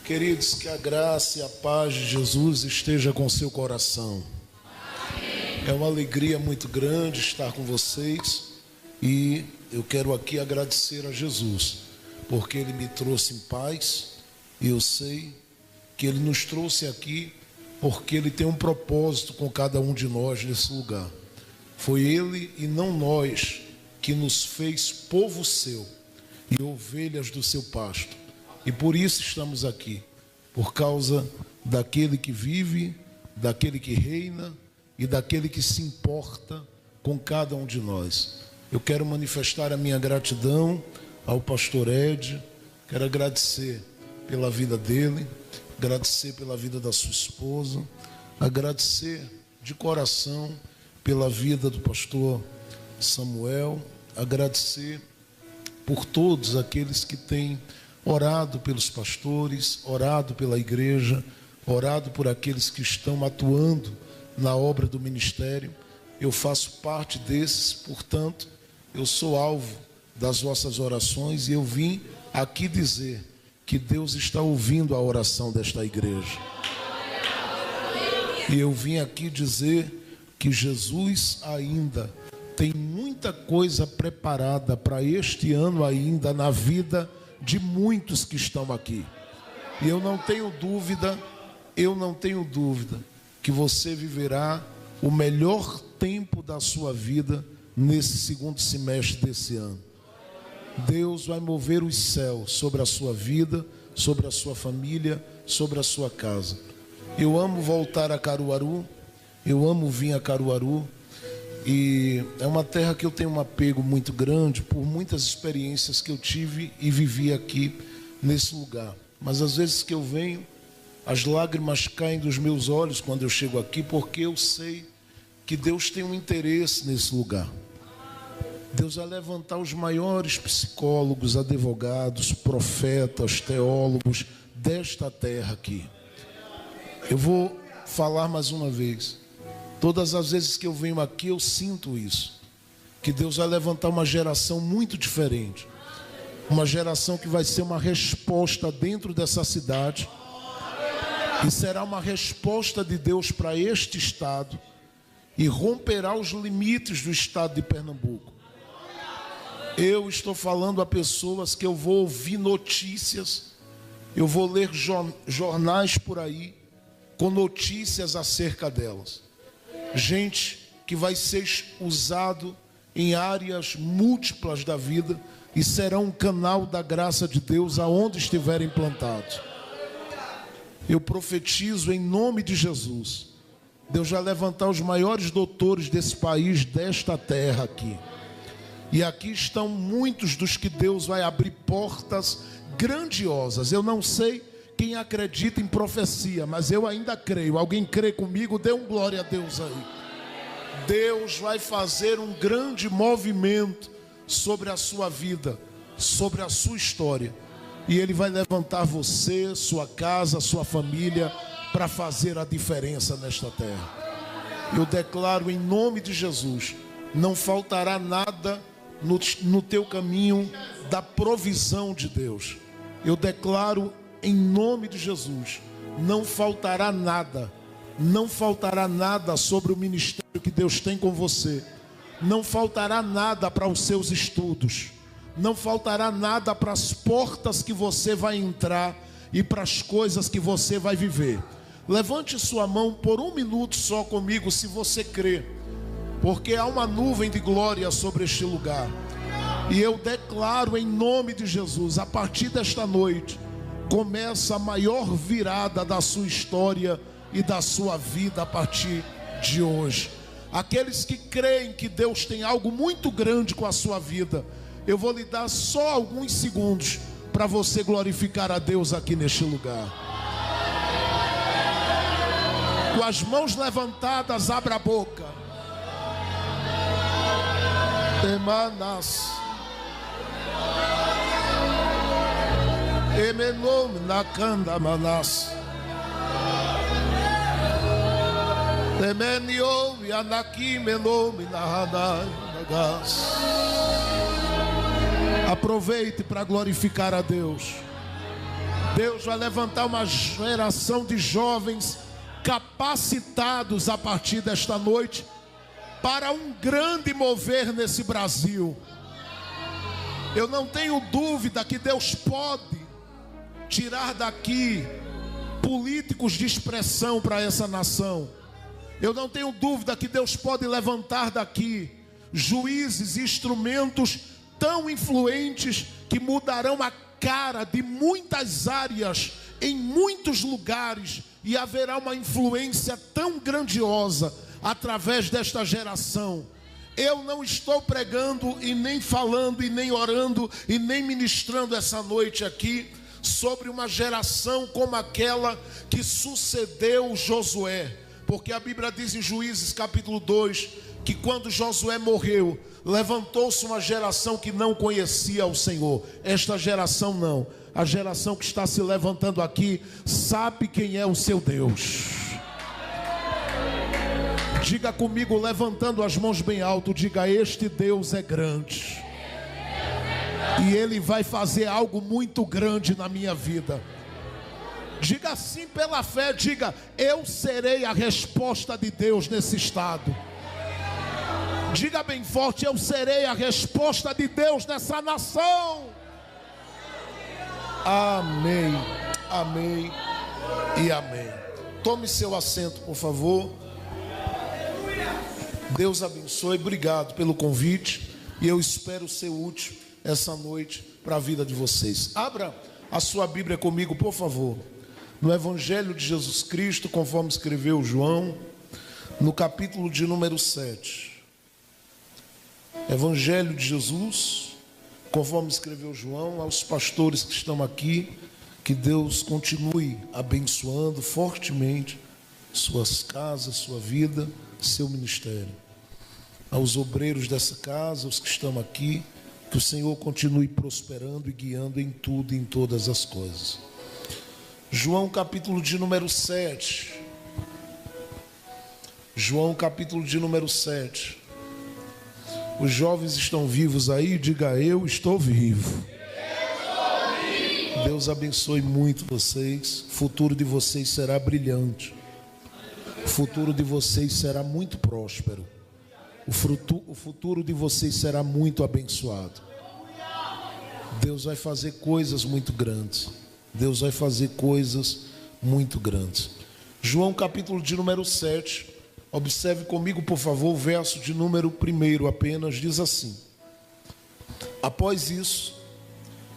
Queridos, que a graça e a paz de Jesus esteja com seu coração. É uma alegria muito grande estar com vocês e eu quero aqui agradecer a Jesus, porque Ele me trouxe em paz e eu sei que Ele nos trouxe aqui porque Ele tem um propósito com cada um de nós nesse lugar. Foi Ele e não nós que nos fez povo seu e ovelhas do seu pasto. E por isso estamos aqui, por causa daquele que vive, daquele que reina e daquele que se importa com cada um de nós. Eu quero manifestar a minha gratidão ao pastor Ed, quero agradecer pela vida dele, agradecer pela vida da sua esposa, agradecer de coração pela vida do pastor Samuel, agradecer por todos aqueles que têm orado pelos pastores, orado pela igreja, orado por aqueles que estão atuando na obra do ministério. Eu faço parte desses, portanto, eu sou alvo das vossas orações e eu vim aqui dizer que Deus está ouvindo a oração desta igreja. E eu vim aqui dizer que Jesus ainda tem muita coisa preparada para este ano ainda na vida de muitos que estão aqui. E eu não tenho dúvida que você viverá o melhor tempo da sua vida nesse segundo semestre desse ano. Deus vai mover os céus sobre a sua vida, sobre a sua família, sobre a sua casa. Eu amo voltar a Caruaru, eu amo vir a Caruaru, e é uma terra que eu tenho um apego muito grande por muitas experiências que eu tive e vivi aqui nesse lugar. Mas às vezes que eu venho, as lágrimas caem dos meus olhos quando eu chego aqui, porque eu sei que Deus tem um interesse nesse lugar. Deus vai levantar os maiores psicólogos, advogados, profetas, teólogos desta terra aqui. Eu vou falar mais uma vez. Todas as vezes que eu venho aqui, eu sinto isso. Que Deus vai levantar uma geração muito diferente. Uma geração que vai ser uma resposta dentro dessa cidade. E será uma resposta de Deus para este estado. E romperá os limites do estado de Pernambuco. Eu estou falando a pessoas que eu vou ouvir notícias. Eu vou ler jornais por aí com notícias acerca delas. Gente que vai ser usado em áreas múltiplas da vida e será um canal da graça de Deus aonde estiverem plantados. Eu profetizo em nome de Jesus. Deus vai levantar os maiores doutores desse país, desta terra aqui. E aqui estão muitos dos que Deus vai abrir portas grandiosas. Eu não sei quem acredita em profecia, mas eu ainda creio. Alguém crê comigo? Dê um glória a Deus aí. Deus vai fazer um grande movimento sobre a sua vida, sobre a sua história. E Ele vai levantar você, sua casa, sua família, para fazer a diferença nesta terra. Eu declaro em nome de Jesus, não faltará nada no teu caminho da provisão de Deus. Eu declaro em nome de Jesus, não faltará nada sobre o ministério que Deus tem com você. Não faltará nada para os seus estudos. Não faltará nada para as portas que você vai entrar e para as coisas que você vai viver. Levante sua mão por um minuto só comigo, se você crê, porque há uma nuvem de glória sobre este lugar. E eu declaro em nome de Jesus, a partir desta noite, começa a maior virada da sua história e da sua vida a partir de hoje. Aqueles que creem que Deus tem algo muito grande com a sua vida, eu vou lhe dar só alguns segundos para você glorificar a Deus aqui neste lugar. Com as mãos levantadas, abra a boca. Emanas Emenom nakanda manas Temenio yanaki menom nahanai nagas. Aproveite para glorificar a Deus. Deus vai levantar uma geração de jovens capacitados a partir desta noite para um grande mover nesse Brasil. Eu não tenho dúvida que Deus pode tirar daqui políticos de expressão para essa nação. Eu não tenho dúvida que Deus pode levantar daqui juízes e instrumentos tão influentes que mudarão a cara de muitas áreas, em muitos lugares, e haverá uma influência tão grandiosa através desta geração. Eu não estou pregando e nem falando e nem orando e nem ministrando essa noite aqui sobre uma geração como aquela que sucedeu Josué, porque a Bíblia diz em Juízes capítulo 2 que quando Josué morreu, levantou-se uma geração que não conhecia o Senhor. Esta geração não, a geração que está se levantando aqui sabe quem é o seu Deus. Diga comigo, levantando as mãos bem alto, diga: este Deus é grande, e Ele vai fazer algo muito grande na minha vida. Diga assim pela fé, diga: eu serei a resposta de Deus nesse estado. Diga bem forte: eu serei a resposta de Deus nessa nação. Amém, amém e amém. Tome seu assento, por favor. Deus abençoe, obrigado pelo convite, e eu espero ser útil essa noite para a vida de vocês. Abra a sua Bíblia comigo, por favor, no Evangelho de Jesus Cristo, conforme escreveu João, no capítulo de número 7. Evangelho de Jesus, conforme escreveu João. Aos pastores que estão aqui, que Deus continue abençoando fortemente suas casas, sua vida, seu ministério. Aos obreiros dessa casa, os que estão aqui, que o Senhor continue prosperando e guiando em tudo e em todas as coisas. João capítulo de número 7. João capítulo de número 7. Os jovens estão vivos aí? Diga: eu estou vivo. Deus abençoe muito vocês. O futuro de vocês será brilhante. O futuro de vocês será muito próspero. O futuro de vocês será muito abençoado. Deus vai fazer coisas muito grandes. Deus vai fazer coisas muito grandes. João capítulo de número 7. Observe comigo, por favor, o verso de número 1 apenas. Diz assim: após isso,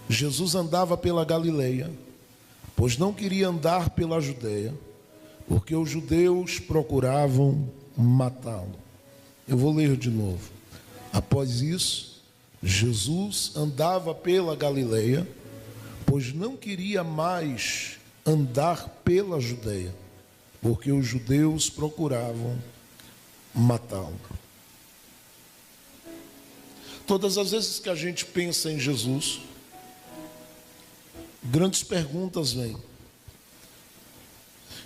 Jesus andava pela Galileia, pois não queria andar pela Judeia, porque os judeus procuravam matá-lo. Eu vou ler de novo. Após isso, Jesus andava pela Galileia, pois não queria mais andar pela Judeia, porque os judeus procuravam matá-lo. Todas as vezes que a gente pensa em Jesus, grandes perguntas vêm.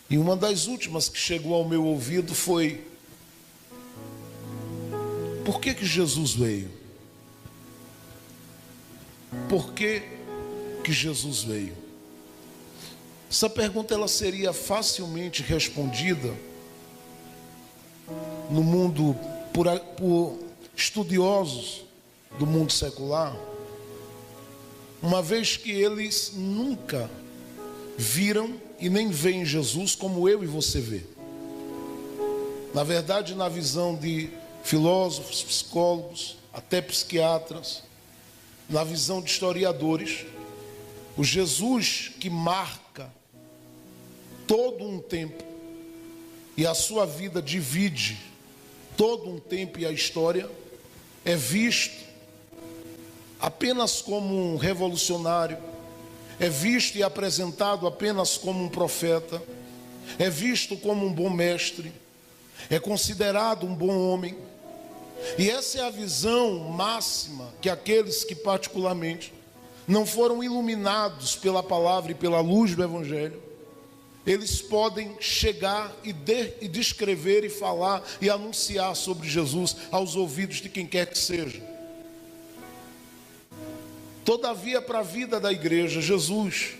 E uma das últimas que chegou ao meu ouvido foi: por que Jesus veio? Por que Jesus veio? Essa pergunta ela seria facilmente respondida no mundo por estudiosos do mundo secular, uma vez que eles nunca viram e nem veem Jesus como eu e você vê. Na verdade, na visão de filósofos, psicólogos, até psiquiatras, na visão de historiadores, o Jesus que marca todo um tempo e a sua vida divide todo um tempo e a história, é visto apenas como um revolucionário, é visto e apresentado apenas como um profeta, é visto como um bom mestre, é considerado um bom homem. E essa é a visão máxima que aqueles que particularmente não foram iluminados pela palavra e pela luz do Evangelho, eles podem chegar e descrever e falar e anunciar sobre Jesus aos ouvidos de quem quer que seja. Todavia, para a vida da igreja, Jesus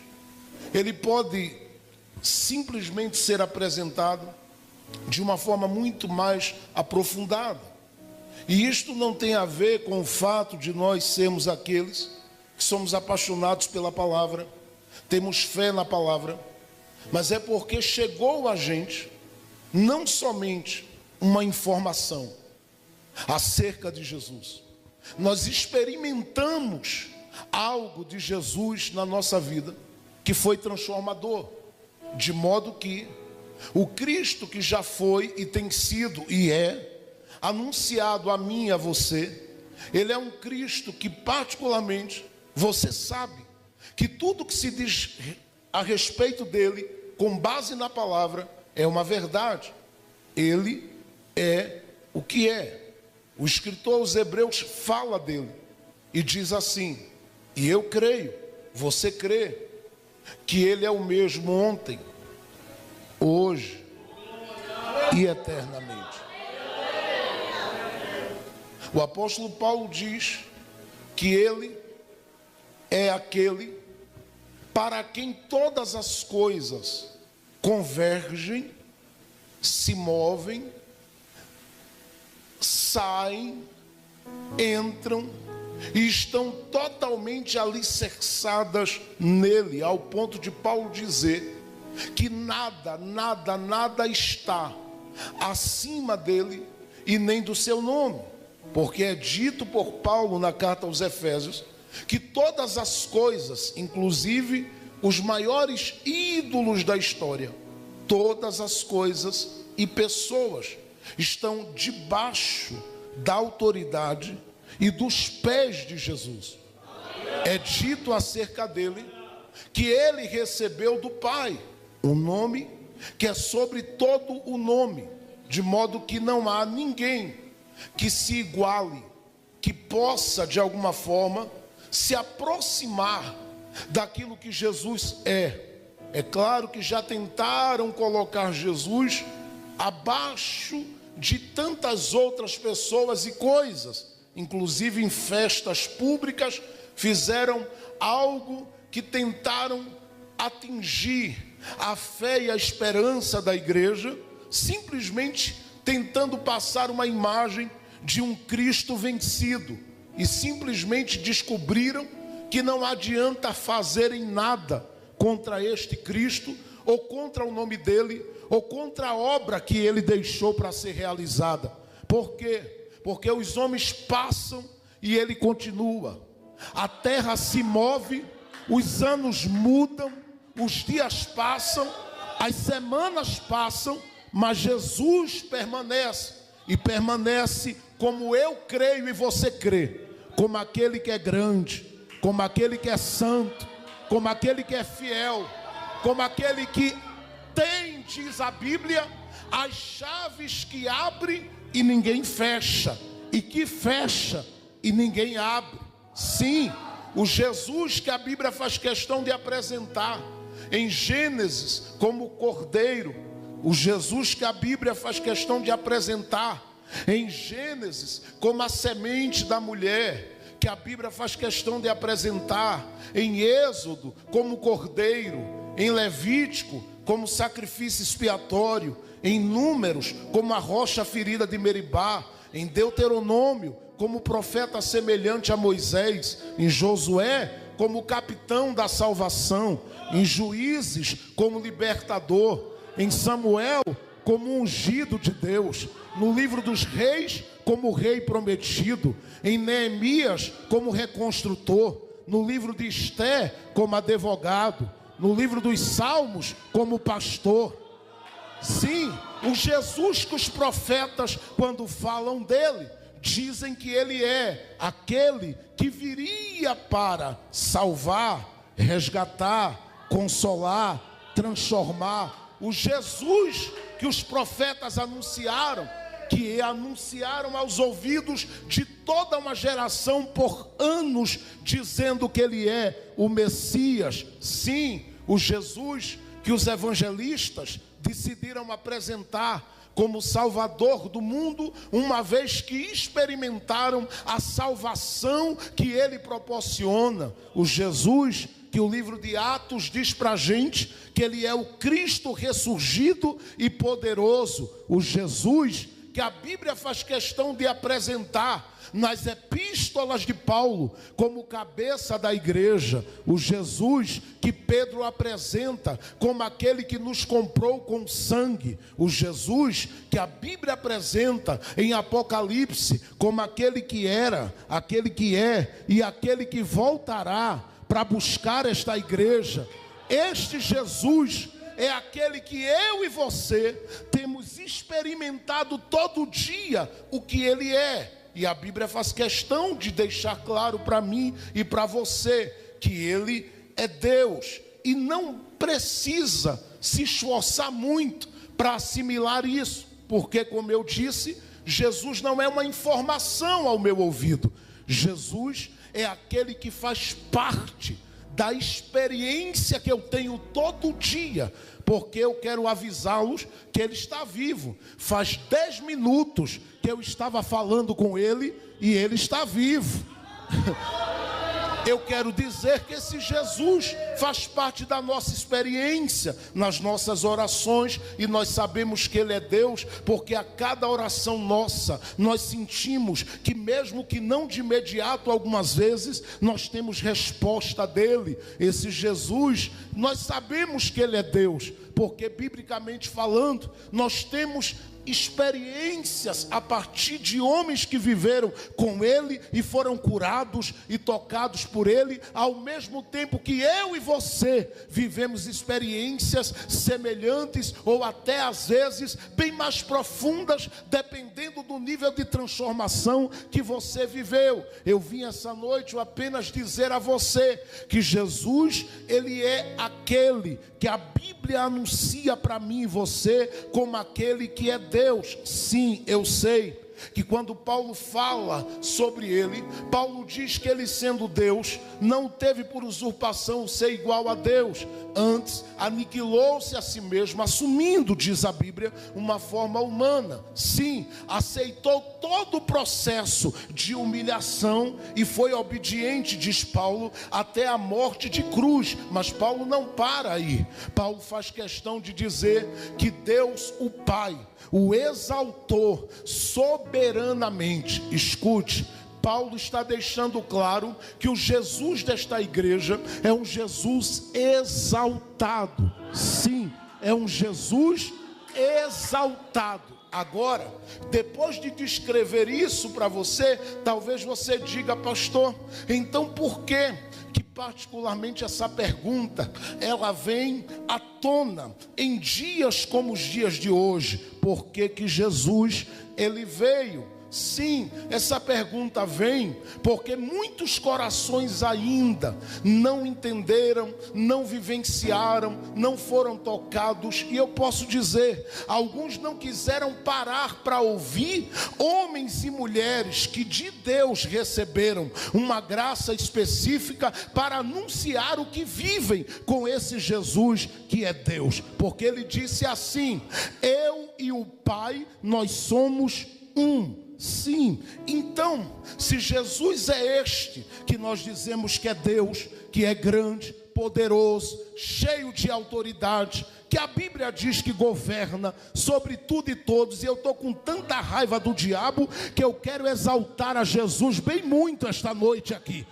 ele pode simplesmente ser apresentado de uma forma muito mais aprofundada. E isto não tem a ver com o fato de nós sermos aqueles que somos apaixonados pela palavra, temos fé na palavra, mas é porque chegou a gente não somente uma informação acerca de Jesus, nós experimentamos algo de Jesus na nossa vida que foi transformador, de modo que o Cristo que já foi e tem sido e é anunciado a mim e a você, ele é um Cristo que particularmente você sabe que tudo que se diz a respeito dele, com base na palavra, é uma verdade. Ele é o que é. O escritor aos Hebreus fala dele e diz assim: e eu creio, você crê, que ele é o mesmo ontem, hoje e eternamente. O apóstolo Paulo diz que ele é aquele para quem todas as coisas convergem, se movem, saem, entram e estão totalmente alicerçadas nele, ao ponto de Paulo dizer que nada está acima dele e nem do seu nome, porque é dito por Paulo na carta aos Efésios que todas as coisas, inclusive os maiores ídolos da história, todas as coisas e pessoas estão debaixo da autoridade e dos pés de Jesus. É dito acerca dele que ele recebeu do Pai um nome que é sobre todo o nome, de modo que não há ninguém que se iguale, que possa de alguma forma se aproximar daquilo que Jesus é. É claro que já tentaram colocar Jesus abaixo de tantas outras pessoas e coisas, inclusive em festas públicas, fizeram algo que tentaram atingir a fé e a esperança da igreja, simplesmente tentando passar uma imagem de um Cristo vencido, e simplesmente descobriram que não adianta fazerem nada contra este Cristo, ou contra o nome dele, ou contra a obra que ele deixou para ser realizada. Por quê? Porque os homens passam e ele continua. A terra se move, os anos mudam, os dias passam, as semanas passam, mas Jesus permanece, e permanece como eu creio e você crê, como aquele que é grande, como aquele que é santo, como aquele que é fiel, como aquele que tem, diz a Bíblia, as chaves que abre e ninguém fecha, e que fecha e ninguém abre. Sim, o Jesus que a Bíblia faz questão de apresentar em Gênesis como cordeiro, o Jesus que a Bíblia faz questão de apresentar em Gênesis como a semente da mulher, que a Bíblia faz questão de apresentar em Êxodo como cordeiro, em Levítico como sacrifício expiatório, em Números como a rocha ferida de Meribá, em Deuteronômio como profeta semelhante a Moisés, em Josué como capitão da salvação, em Juízes como libertador, em Samuel como ungido de Deus, no livro dos reis como rei prometido, em Neemias como reconstrutor, no livro de Esté como advogado, no livro dos Salmos como pastor. Sim, o Jesus que os profetas, quando falam dele, dizem que ele é aquele que viria para salvar, resgatar, consolar, transformar. O Jesus que os profetas anunciaram, que anunciaram aos ouvidos de toda uma geração por anos, dizendo que ele é o Messias. Sim, o Jesus que os evangelistas decidiram apresentar como Salvador do mundo, uma vez que experimentaram a salvação que ele proporciona. O Jesus que o livro de Atos diz para a gente que ele é o Cristo ressurgido e poderoso, o Jesus que a Bíblia faz questão de apresentar nas epístolas de Paulo como cabeça da igreja, o Jesus que Pedro apresenta como aquele que nos comprou com sangue, o Jesus que a Bíblia apresenta em Apocalipse como aquele que era, aquele que é e aquele que voltará para buscar esta igreja. Este Jesus é aquele que eu e você temos experimentado todo dia o que ele é. E a Bíblia faz questão de deixar claro para mim e para você que ele é Deus. E não precisa se esforçar muito para assimilar isso. Porque, como eu disse, Jesus não é uma informação ao meu ouvido. Jesus é aquele que faz parte da experiência que eu tenho todo dia, porque eu quero avisá-los que ele está vivo. Faz 10 minutos que eu estava falando com ele e ele está vivo. Eu quero dizer que esse Jesus faz parte da nossa experiência, nas nossas orações, e nós sabemos que ele é Deus, porque a cada oração nossa, nós sentimos que mesmo que não de imediato, algumas vezes, nós temos resposta dele. Esse Jesus, nós sabemos que ele é Deus, porque biblicamente falando, nós temos experiências a partir de homens que viveram com ele e foram curados e tocados por ele, ao mesmo tempo que eu e você vivemos experiências semelhantes ou até às vezes bem mais profundas, dependendo do nível de transformação que você viveu. Eu vim essa noite apenas dizer a você que Jesus, ele é aquele que a Bíblia anuncia para mim e você como aquele que é Deus. Sim, eu sei que quando Paulo fala sobre ele, Paulo diz que ele, sendo Deus, não teve por usurpação ser igual a Deus, antes aniquilou-se a si mesmo, assumindo, diz a Bíblia, uma forma humana. Sim, aceitou todo o processo de humilhação e foi obediente, diz Paulo, até a morte de cruz. Mas Paulo não para aí. Paulo faz questão de dizer que Deus, o Pai, o exaltou soberanamente. Escute, Paulo está deixando claro que o Jesus desta igreja é um Jesus exaltado. Sim, é um Jesus exaltado. Agora, depois de descrever isso para você, talvez você diga: pastor, então por que particularmente essa pergunta, ela vem à tona em dias como os dias de hoje? Por que que Jesus, ele veio? Sim, essa pergunta vem porque muitos corações ainda não entenderam, não vivenciaram, não foram tocados. E eu posso dizer, alguns não quiseram parar para ouvir homens e mulheres que de Deus receberam uma graça específica para anunciar o que vivem com esse Jesus que é Deus. Porque ele disse assim: eu e o Pai, nós somos um. Sim, então, se Jesus é este que nós dizemos que é Deus, que é grande, poderoso, cheio de autoridade, que a Bíblia diz que governa sobre tudo e todos, e eu estou com tanta raiva do diabo que eu quero exaltar a Jesus bem muito esta noite aqui.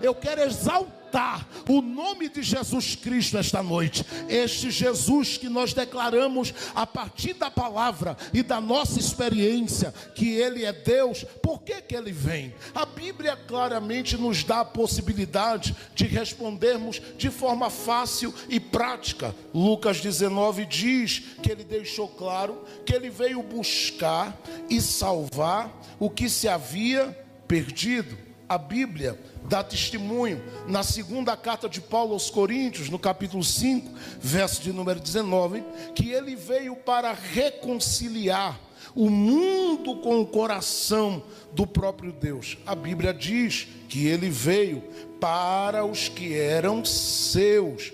Eu quero exaltar o nome de Jesus Cristo esta noite. Este Jesus que nós declaramos a partir da palavra e da nossa experiência que ele é Deus. Por que que ele vem? A Bíblia claramente nos dá a possibilidade de respondermos de forma fácil e prática. Lucas 19 diz que ele deixou claro que ele veio buscar e salvar o que se havia perdido. A Bíblia dá testemunho na segunda carta de Paulo aos Coríntios, no capítulo 5, verso de número 19, que ele veio para reconciliar o mundo com o coração do próprio Deus. A Bíblia diz que ele veio para os que eram seus,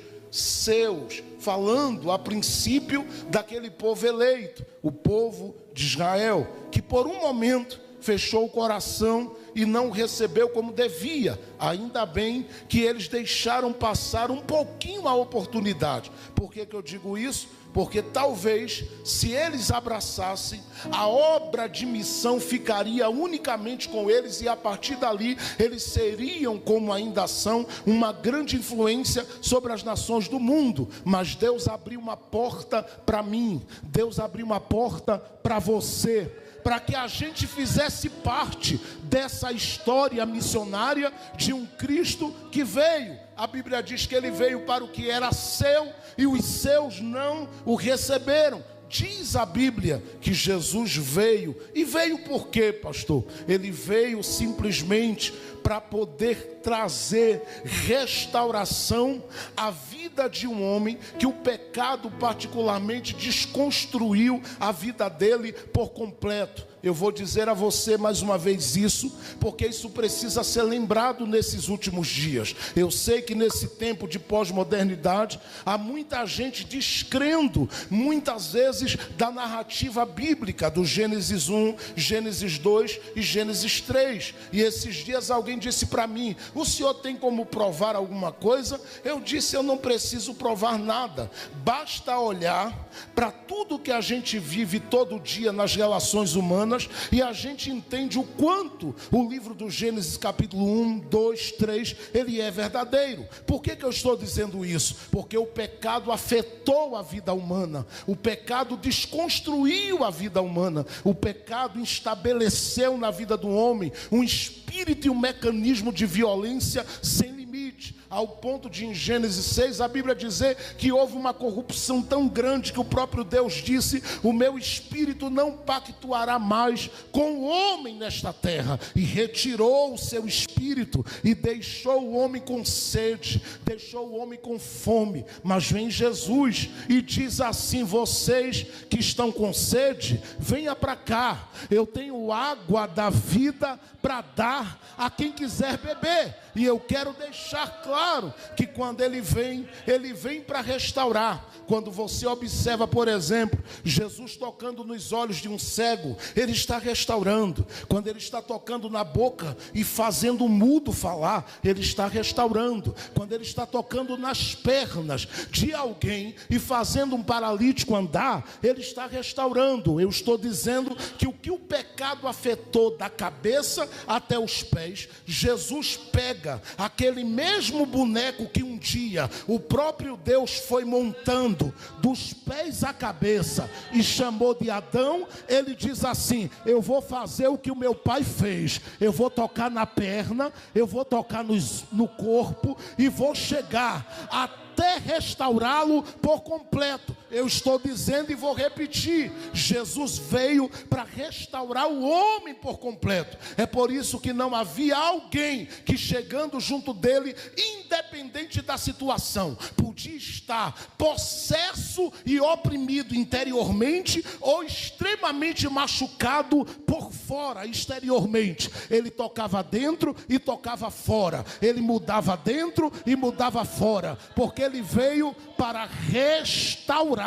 falando a princípio daquele povo eleito, o povo de Israel, que por um momento fechou o coração e não recebeu como devia. Ainda bem que eles deixaram passar um pouquinho a oportunidade. Por que eu digo isso? Porque talvez, se eles abraçassem, a obra de missão ficaria unicamente com eles, e a partir dali eles seriam, como ainda são, uma grande influência sobre as nações do mundo. Mas Deus abriu uma porta para mim, Deus abriu uma porta para você, para que a gente fizesse parte dessa história missionária de um Cristo que veio. A Bíblia diz que ele veio para o que era seu e os seus não o receberam. Diz a Bíblia que Jesus veio. E veio por quê, pastor? Ele veio simplesmente para poder trazer restauração à vida de um homem que o pecado particularmente desconstruiu a vida dele por completo. Eu vou dizer a você mais uma vez isso, porque isso precisa ser lembrado nesses últimos dias. Eu sei que nesse tempo de pós-modernidade, há muita gente descrendo, muitas vezes, da narrativa bíblica, do Gênesis 1, Gênesis 2 e Gênesis 3. E esses dias alguém disse para mim: o senhor tem como provar alguma coisa? Eu disse: eu não preciso provar nada. Basta olhar para tudo que a gente vive todo dia nas relações humanas, e a gente entende o quanto o livro do Gênesis capítulo 1, 2, 3, ele é verdadeiro. Por que eu estou dizendo isso? Porque o pecado afetou a vida humana, o pecado desconstruiu a vida humana, o pecado estabeleceu na vida do homem um espírito e um mecanismo de violência sem limite, ao ponto de, em Gênesis 6, a Bíblia dizer que houve uma corrupção tão grande que o próprio Deus disse: o meu espírito não pactuará mais com o homem nesta terra, e retirou o seu espírito e deixou o homem com sede, deixou o homem com fome. Mas vem Jesus e diz assim: vocês que estão com sede, venha para cá, eu tenho água da vida para dar a quem quiser beber. E eu quero deixar claro que quando ele vem para restaurar. Quando você observa, por exemplo, Jesus tocando nos olhos de um cego, ele está restaurando. Quando ele está tocando na boca e fazendo o mudo falar, ele está restaurando. Quando ele está tocando nas pernas de alguém e fazendo um paralítico andar, ele está restaurando. Eu estou dizendo que o pecado afetou da cabeça até os pés, Jesus pega aquele mesmo boneco que um dia o próprio Deus foi montando dos pés à cabeça e chamou de Adão. Ele diz assim: eu vou fazer o que o meu pai fez, eu vou tocar na perna, eu vou tocar no corpo e vou chegar até restaurá-lo por completo. Eu estou dizendo e vou repetir: Jesus veio para restaurar o homem por completo. É por isso que não havia alguém que, chegando junto dele, independente da situação, podia estar possesso e oprimido interiormente ou extremamente machucado por fora, exteriormente. Ele tocava dentro e tocava fora, ele mudava dentro e mudava fora, porque ele veio para restaurar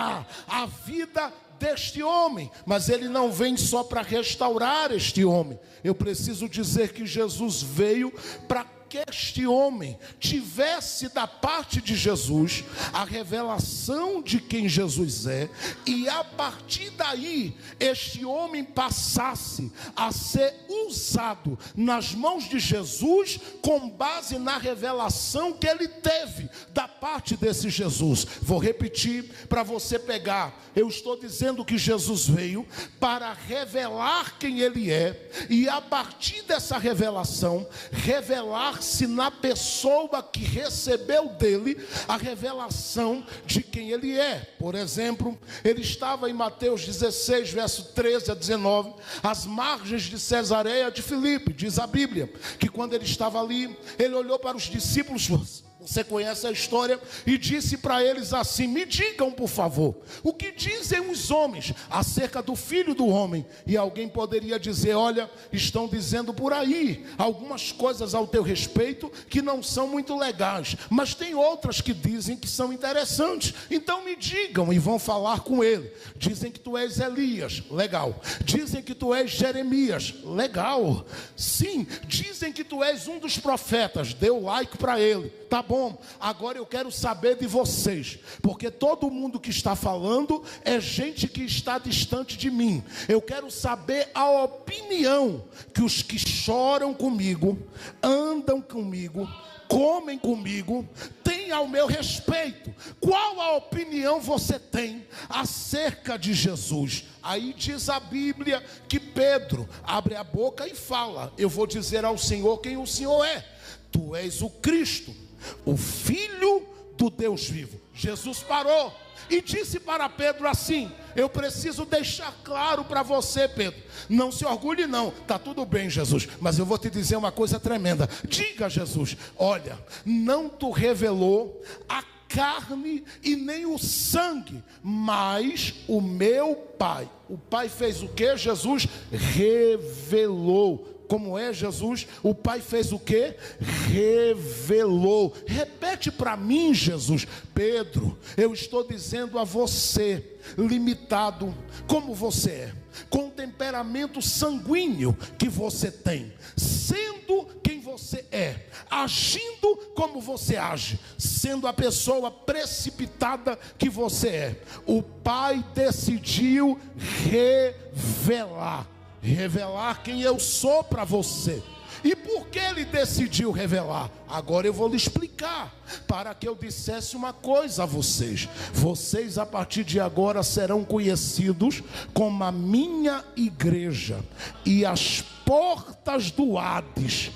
a vida deste homem. Mas ele não vem só para restaurar este homem. Eu preciso dizer que Jesus veio para que este homem tivesse da parte de Jesus a revelação de quem Jesus é, e a partir daí este homem passasse a ser usado nas mãos de Jesus com base na revelação que ele teve da parte desse Jesus. Vou repetir para você pegar. Eu estou dizendo que Jesus veio para revelar quem ele é, e a partir dessa revelação, revelar-se na pessoa que recebeu dele a revelação de quem ele é. Por exemplo, ele estava em Mateus 16, verso 13 a 19, às margens de Cesareia de Filipe. Diz a Bíblia que quando ele estava ali, ele olhou para os discípulos: Você conhece a história, e disse para eles assim: me digam por favor, o que dizem os homens acerca do Filho do Homem? E alguém poderia dizer: olha, estão dizendo por aí algumas coisas ao teu respeito que não são muito legais, mas tem outras que dizem que são interessantes, então me digam. E vão falar com ele. Dizem que tu és Elias, legal. Dizem que tu és Jeremias, legal. Sim, dizem que tu és um dos profetas. Deu like para ele, tá bom. Agora eu quero saber de vocês, porque todo mundo que está falando é gente que está distante de mim. Eu quero saber a opinião que os que choram comigo, andam comigo, comem comigo, têm ao meu respeito. Qual a opinião você tem acerca de Jesus? Aí diz a Bíblia que Pedro abre a boca e fala: eu vou dizer ao Senhor quem o Senhor é. Tu és o Cristo, o Filho do Deus vivo. Jesus parou e disse para Pedro assim: eu preciso deixar claro para você, Pedro, não se orgulhe não, está tudo bem, Jesus, mas eu vou te dizer uma coisa tremenda. Diga, Jesus, olha, não tu revelou a carne e nem o sangue, mas o meu Pai. O Pai fez o que? Jesus revelou. Como é, Jesus? O Pai fez o quê? Revelou. Repete para mim, Jesus. Pedro, eu estou dizendo a você, limitado como você é, com o temperamento sanguíneo que você tem, sendo quem você é, agindo como você age, sendo a pessoa precipitada que você é, o Pai decidiu revelar quem eu sou para você. E por que ele decidiu revelar? Agora eu vou lhe explicar, para que eu dissesse uma coisa a vocês. Vocês a partir de agora serão conhecidos como a minha igreja, e as portas do Hades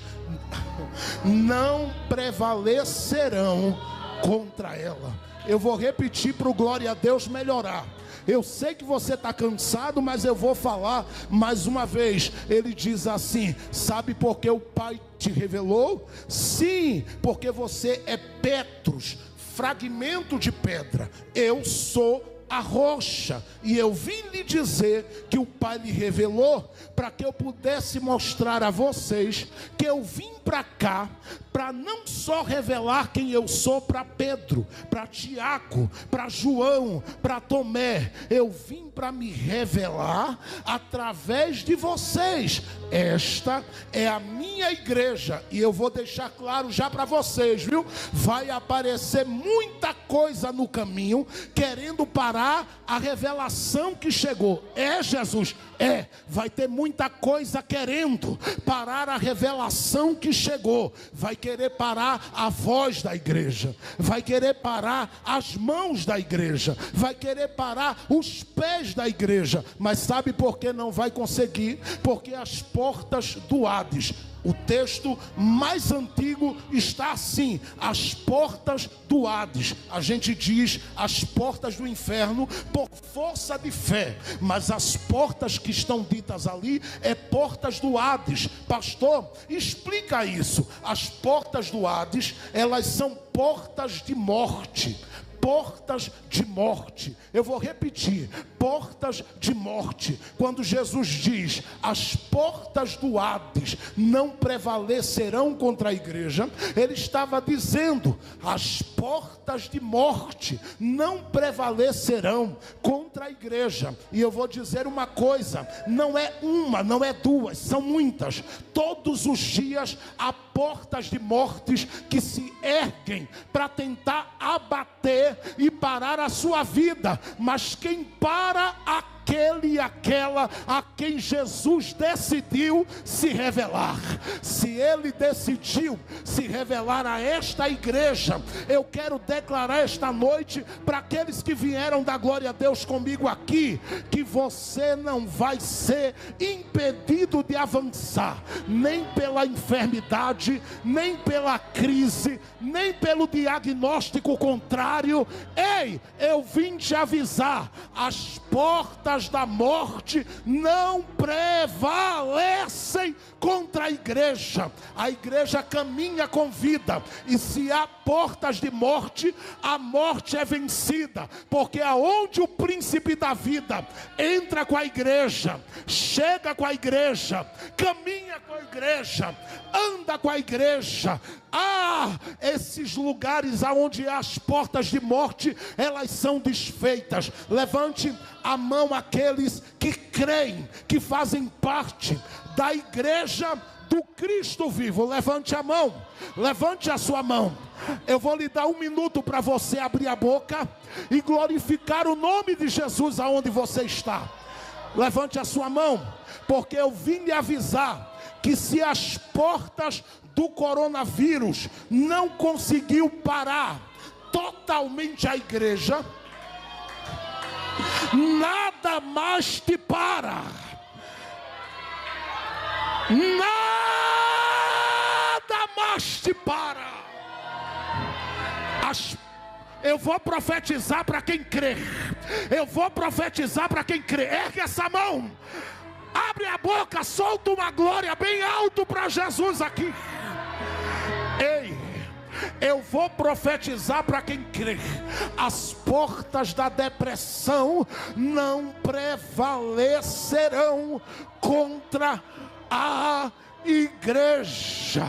não prevalecerão contra ela. Eu vou repetir para o glória a Deus melhorar. Eu sei que você está cansado, mas eu vou falar mais uma vez. Ele diz assim: sabe por que o Pai te revelou? Sim, porque você é Petros, fragmento de pedra. Eu sou a rocha, e eu vim lhe dizer que o Pai lhe revelou para que eu pudesse mostrar a vocês que eu vim para cá para não só revelar quem eu sou para Pedro, para Tiago, para João, para Tomé. Eu vim para me revelar através de vocês. Esta é a minha igreja, e eu vou deixar claro já para vocês, viu? Vai aparecer muita coisa no caminho querendo parar a revelação que chegou. É, Jesus? É, vai ter muita coisa querendo parar a revelação que chegou. Vai querer parar a voz da igreja, vai querer parar as mãos da igreja, vai querer parar os pés da igreja. Mas sabe por que não vai conseguir? Porque as portas do Hades, o texto mais antigo está assim: as portas do Hades. A gente diz as portas do inferno por força de fé, mas as portas que estão ditas ali é portas do Hades. Pastor, explica isso. As portas do Hades, elas são portas de morte. Portas de morte. Eu vou repetir: portas de morte. Quando Jesus diz as portas do Hades não prevalecerão contra a igreja, ele estava dizendo as portas de morte não prevalecerão contra a igreja. E eu vou dizer uma coisa: não é uma, não é duas, são muitas. Todos os dias há portas de mortes que se erguem para tentar abater e parar a sua vida. Mas quem para aquele e aquela a quem Jesus decidiu se revelar, se ele decidiu se revelar a esta igreja, eu quero declarar esta noite para aqueles que vieram dar glória a Deus comigo aqui, que você não vai ser impedido de avançar, nem pela enfermidade, nem pela crise, nem pelo diagnóstico contrário. Ei, eu vim te avisar: as portas portas da morte não prevalecem contra a igreja. A igreja caminha com vida, e se há portas de morte, a morte é vencida, porque aonde o príncipe da vida entra com a igreja, chega com a igreja, caminha com a igreja, anda com a igreja, esses lugares aonde há as portas de morte, elas são desfeitas. Levante a mão aqueles que creem, que fazem parte da igreja do Cristo vivo. Levante a mão, levante a sua mão. Eu vou lhe dar 1 minuto para você abrir a boca e glorificar o nome de Jesus aonde você está. Levante a sua mão, porque eu vim lhe avisar que se as portas do coronavírus não conseguiu parar totalmente a igreja, nada mais te para. Nada mais te para. Eu vou profetizar para quem crê. Eu vou profetizar para quem crê. Ergue essa mão. Abre a boca, solta uma glória bem alto para Jesus aqui. Ei, eu vou profetizar para quem crê. As portas da depressão não prevalecerão contra a igreja.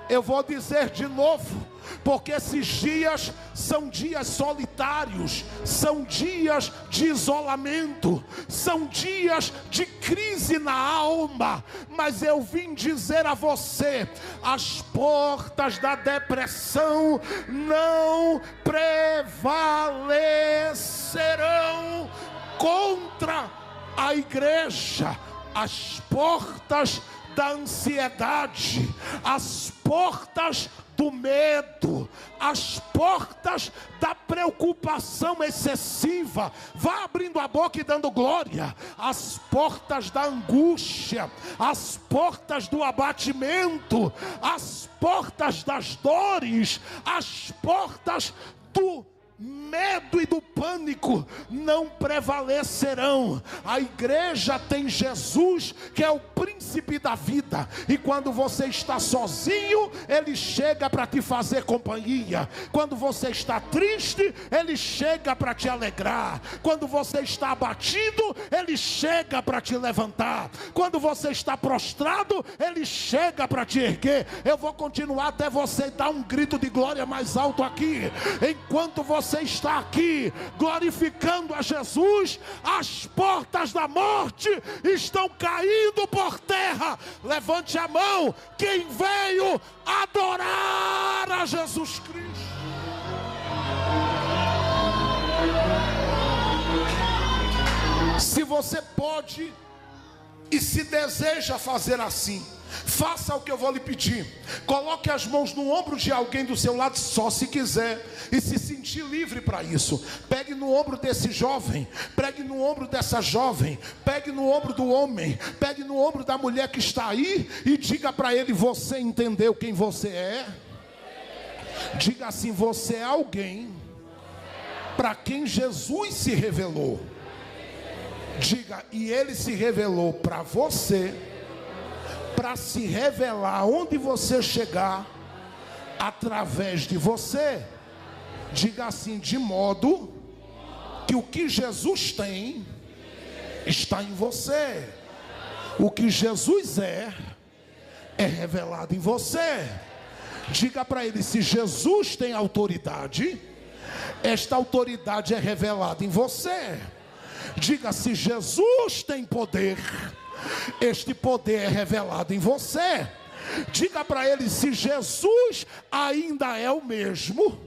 Eu vou dizer de novo, porque esses dias são dias solitários, são dias de isolamento, são dias de crise na alma. Mas eu vim dizer a você: as portas da depressão não prevalecerão contra a igreja. As portas da ansiedade, as portas do medo, as portas da preocupação excessiva, vá abrindo a boca e dando glória. As portas da angústia, as portas do abatimento, as portas das dores, as portas do medo e do pânico não prevalecerão. A igreja tem Jesus, que é o príncipe da vida, e quando você está sozinho, ele chega para te fazer companhia. Quando você está triste, ele chega para te alegrar. Quando você está abatido, ele chega para te levantar. Quando você está prostrado, ele chega para te erguer. Eu vou continuar até você dar um grito de glória mais alto aqui. Enquanto você está aqui glorificando a Jesus, as portas da morte estão caindo por terra. Levante a mão quem veio adorar a Jesus Cristo. Se você pode e se deseja fazer assim, faça o que eu vou lhe pedir. Coloque as mãos no ombro de alguém do seu lado, só se quiser, e se sentir livre para isso. Pegue no ombro desse jovem, pegue no ombro dessa jovem, pegue no ombro do homem, pegue no ombro da mulher que está aí, e diga para ele: você entendeu quem você é? Diga assim: você é alguém para quem Jesus se revelou. Diga: e ele se revelou para você, para se revelar onde você chegar, através de você. Diga assim: de modo que o que Jesus tem está em você. O que Jesus é revelado em você. Diga para ele: se Jesus tem autoridade, esta autoridade é revelada em você. Diga: se Jesus tem poder, este poder é revelado em você. Diga para ele: se Jesus ainda é o mesmo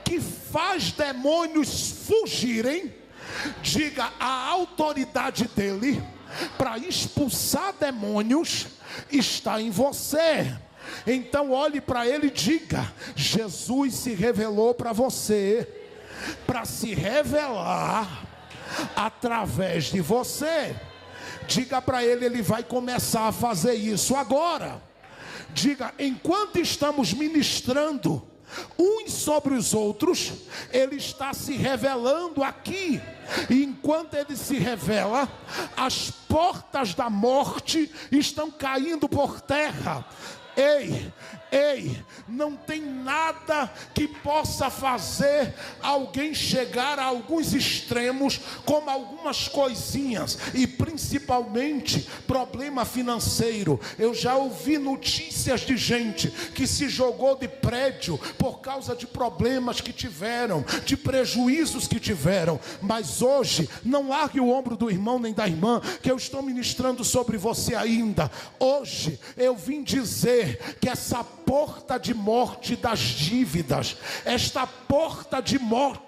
que faz demônios fugirem, diga: a autoridade dele para expulsar demônios está em você. Então olhe para ele e diga: Jesus se revelou para você, para se revelar através de você. Diga para ele: ele vai começar a fazer isso agora. Diga: enquanto estamos ministrando uns sobre os outros. Ele está se revelando aqui, e enquanto ele se revela, as portas da morte estão caindo por terra. Ei, não tem nada que possa fazer alguém chegar a alguns extremos, como algumas coisinhas, e principalmente problema financeiro. Eu já ouvi notícias de gente que se jogou de prédio por causa de problemas que tiveram, de prejuízos que tiveram. Mas hoje, não largue o ombro do irmão nem da irmã, que eu estou ministrando sobre você ainda. Hoje eu vim dizer que essa porta de morte das dívidas, esta porta de morte,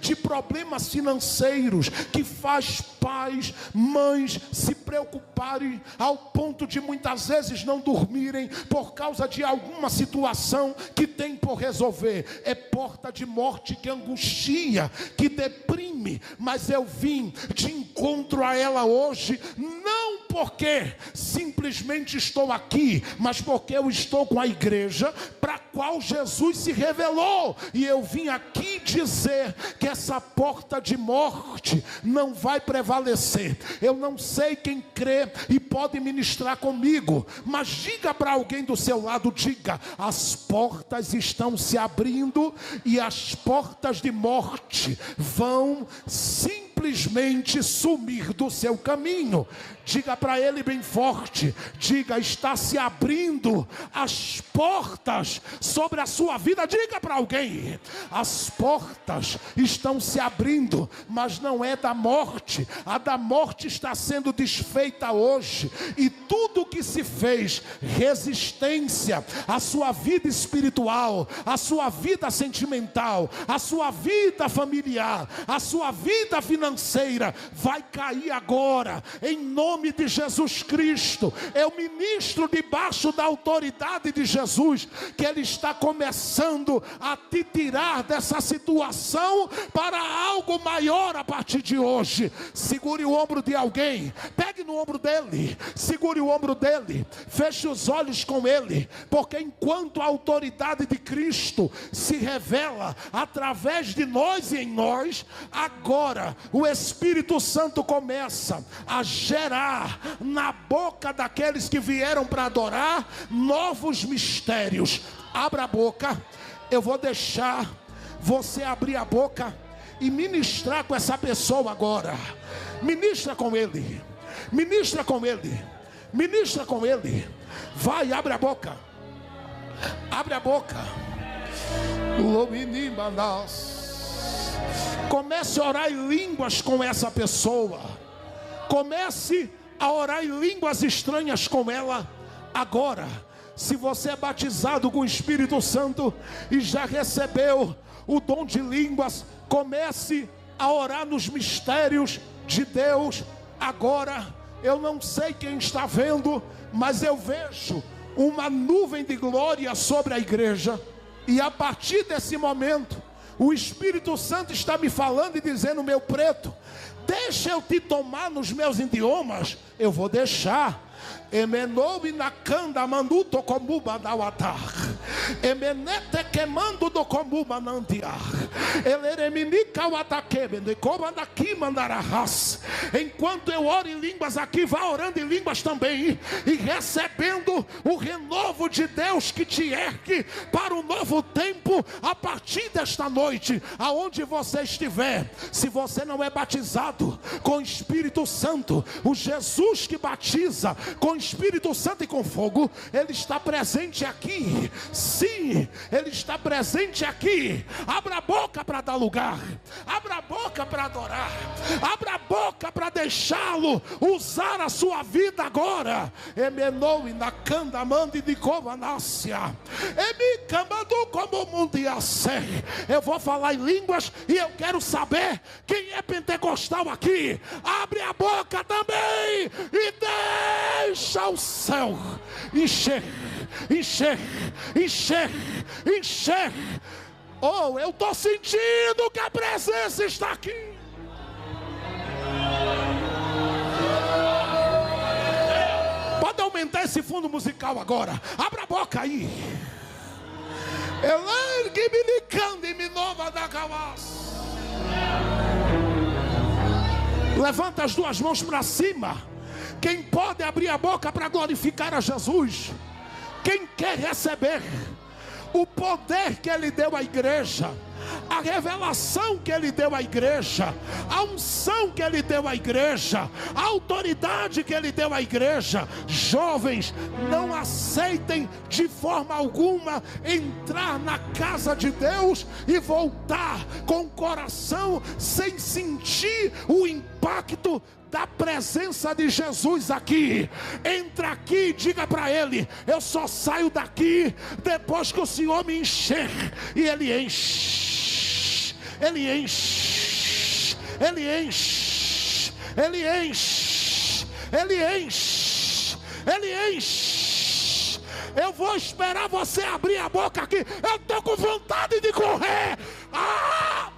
de problemas financeiros, que faz pais, mães se preocuparem ao ponto de muitas vezes não dormirem por causa de alguma situação que tem por resolver. É porta de morte que angustia, que deprime. Mas eu vim de encontro a ela hoje, não porque simplesmente estou aqui, mas porque eu estou com a igreja para a qual Jesus se revelou, e eu vim aqui dizer que essa porta de morte não vai prevalecer. Eu não sei quem crê e pode ministrar comigo, mas diga para alguém do seu lado, diga: as portas estão se abrindo e as portas de morte vão simplesmente sumir do seu caminho. Diga para ele bem forte, diga: está se abrindo as portas sobre a sua vida. Diga para alguém: as portas estão se abrindo, mas não é da morte. A da morte está sendo desfeita hoje, e tudo que se fez resistência à sua vida espiritual, à sua vida sentimental, à sua vida familiar, à sua vida financeira, vai cair agora, em nome de Jesus Cristo. Eu ministro debaixo da autoridade de Jesus, que Ele está começando a te tirar dessa situação para algo maior a partir de hoje. Segure o ombro de alguém, pegue no ombro dele, segure o ombro dele, feche os olhos com ele, porque enquanto a autoridade de Cristo se revela através de nós e em nós, agora o Espírito Santo começa a gerar na boca daqueles que vieram para adorar novos mistérios. Abra a boca, eu vou deixar você abrir a boca e ministrar com essa pessoa agora. Ministra com ele, ministra com ele, ministra com ele. Vai, abre a boca, abre a boca. Comece a orar em línguas com essa pessoa. Comece a orar em línguas estranhas com ela agora. Se você é batizado com o Espírito Santo e já recebeu o dom de línguas, comece a orar nos mistérios de Deus agora. Eu não sei quem está vendo, mas eu vejo uma nuvem de glória sobre a igreja, e a partir desse momento o Espírito Santo está me falando e dizendo: meu preto, deixa eu te tomar nos meus idiomas. Eu vou deixar. Emenoubi na canda manduto como badawatar. Emenete queimando do como manantiar. Elereminica o ataquebe de como daqui mandarás. Enquanto eu oro em línguas aqui, vá orando em línguas também, e recebendo o renovo de Deus que te ergue para um novo tempo a partir desta noite, aonde você estiver. Se você não é batizado com o Espírito Santo, o Jesus que batiza com Espírito Santo e com fogo, Ele está presente aqui. Sim, Ele está presente aqui. Abra a boca para dar lugar, abra a boca para adorar, abra a boca para deixá-lo usar a sua vida agora. Emenou na canda mande de covanácia, emicamando como mundiace. Eu vou falar em línguas e eu quero saber quem é pentecostal aqui. Abre a boca também e deixa o céu encher, encher, encher, encher. Oh, eu estou sentindo que a presença está aqui. Pode aumentar esse fundo musical agora. Abra a boca aí. Levanta as duas mãos para cima. Quem pode abrir a boca para glorificar a Jesus? Quem quer receber o poder que Ele deu à igreja, a revelação que Ele deu à igreja, a unção que Ele deu à igreja, a autoridade que Ele deu à igreja? Jovens, não aceitem de forma alguma entrar na casa de Deus e voltar com o coração sem sentir o impacto da presença de Jesus aqui. Entra aqui e diga para Ele: eu só saio daqui depois que o Senhor me encher. E Ele enche, Ele enche, Ele enche, Ele enche, Ele enche, Ele enche. Eu vou esperar você abrir a boca aqui. Eu estou com vontade de correr. Ah!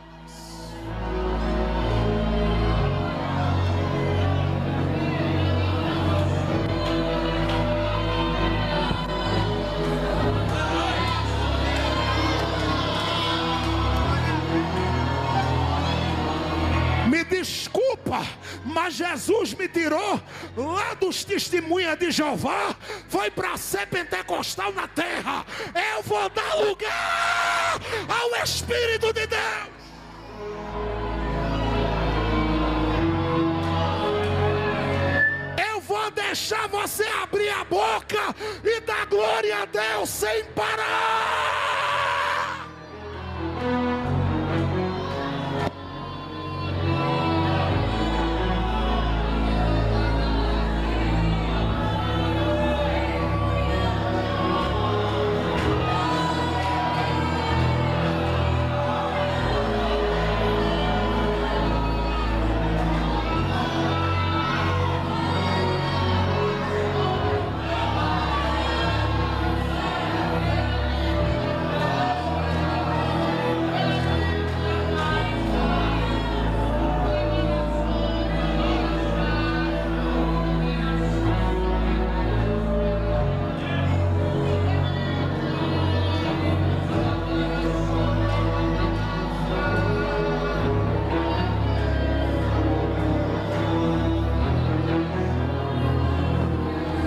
Desculpa, mas Jesus me tirou lá dos testemunhas de Jeová, foi para ser pentecostal na terra. Eu vou dar lugar ao Espírito de Deus. Eu vou deixar você abrir a boca e dar glória a Deus sem parar.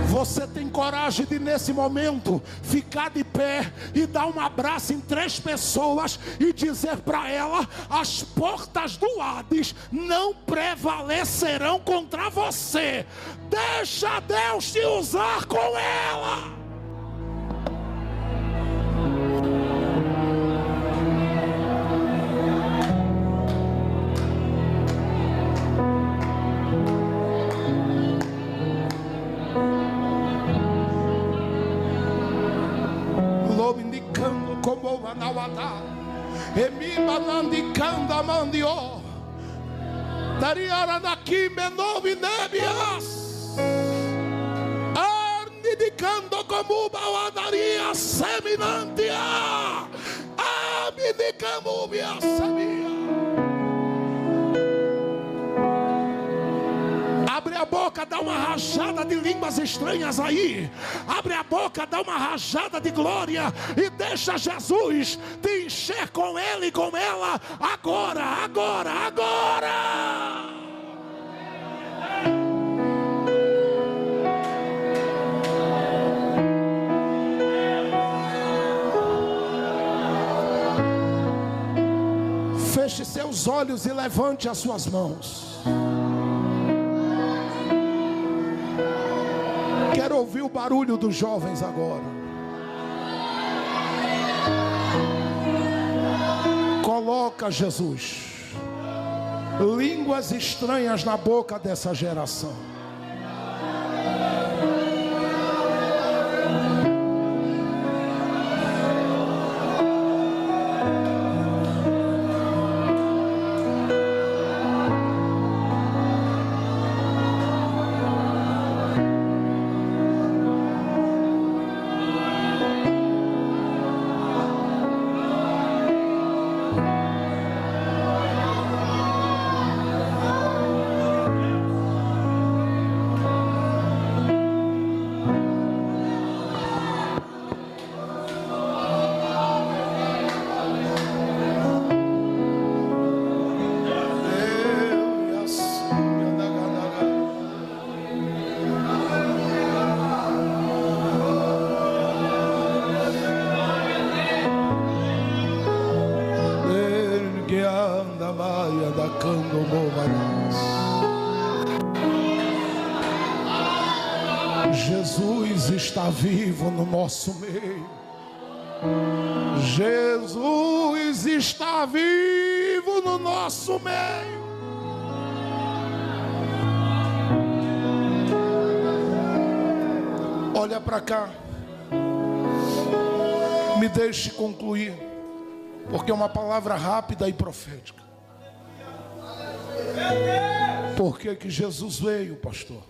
Você tem coragem de nesse momento ficar de pé e dar um abraço em 3 pessoas e dizer para ela: as portas do Hades não prevalecerão contra você. Deixa Deus te usar com ela. Como anawada, emiba nandicanda mandio, dariara daqui menovi nebias, arnidicando como bawadaria seminantia, abidicamubia semia. Abre a boca, dá uma rajada de línguas estranhas aí. Abre a boca, dá uma rajada de glória e deixa Jesus te encher com ele e com ela. Agora, agora, agora. Feche seus olhos e levante as suas mãos. Quero ouvir o barulho dos jovens agora. Coloca, Jesus, línguas estranhas na boca dessa geração. Maia da Candomovarás. Jesus está vivo no nosso meio. Jesus está vivo no nosso meio. Olha para cá. Me deixe concluir, porque é uma palavra rápida e profética. Por que que Jesus veio, pastor?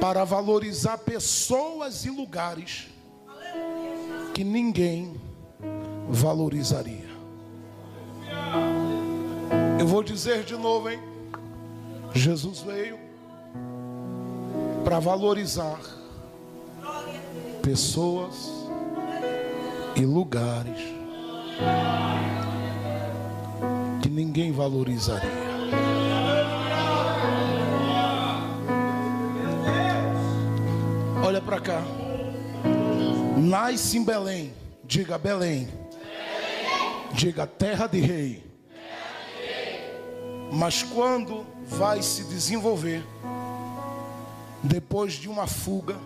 Para valorizar pessoas e lugares que ninguém valorizaria. Eu vou dizer de novo, hein? Jesus veio para valorizar pessoas e lugares que ninguém valorizaria. Olha para cá. Nasce em Belém. Diga Belém. Diga terra de rei. Mas quando vai se desenvolver, depois de uma fuga,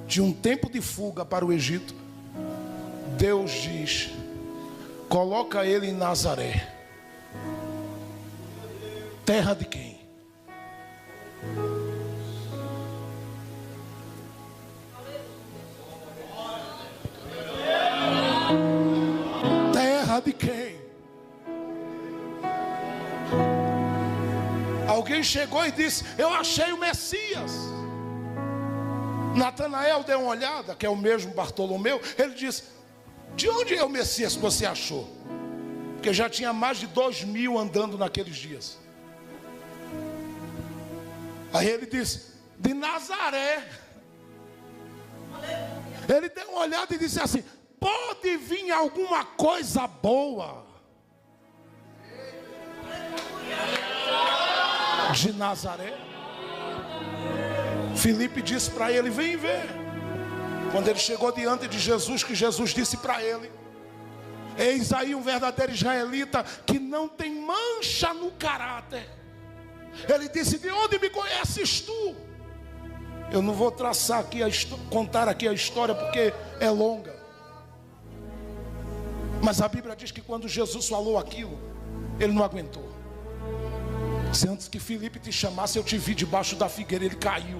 de um tempo de fuga para o Egito, Deus diz: coloca ele em Nazaré. Terra de quem? Terra de quem? Alguém chegou e disse: eu achei o Messias. Natanael deu uma olhada, que é o mesmo Bartolomeu. Ele disse: de onde é o Messias que você achou? Porque já tinha mais de 2.000 andando naqueles dias. Aí ele disse: de Nazaré. Ele deu uma olhada e disse assim: pode vir alguma coisa boa de Nazaré? Filipe disse para ele: vem ver. Quando ele chegou diante de Jesus, que Jesus disse para ele: eis aí um verdadeiro israelita que não tem mancha no caráter. Ele disse: de onde me conheces tu? Eu não vou traçar aqui contar aqui a história, porque é longa. Mas a Bíblia diz que quando Jesus falou aquilo, ele não aguentou. Se antes que Filipe te chamasse, eu te vi debaixo da figueira. Ele caiu.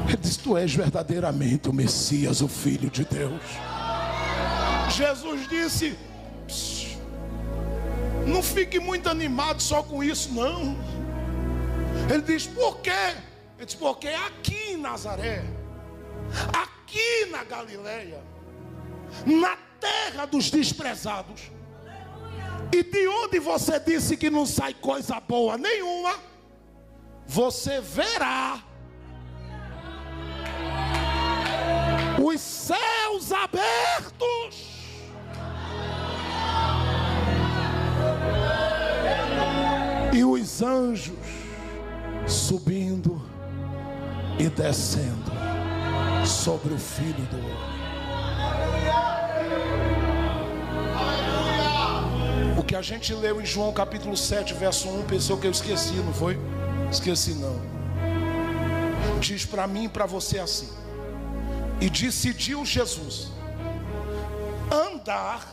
Ele disse: tu és verdadeiramente o Messias, o Filho de Deus. Jesus disse: não fique muito animado só com isso, não. Ele disse: por quê? Ele disse: porque aqui em Nazaré, aqui na Galileia, na terra dos desprezados, e de onde você disse que não sai coisa boa nenhuma, você verá os céus abertos e os anjos subindo e descendo sobre o Filho do Homem. O que a gente leu em João capítulo 7, verso 1, pensou que eu esqueci, não foi? Esqueci não. Diz para mim e para você assim: e decidiu Jesus andar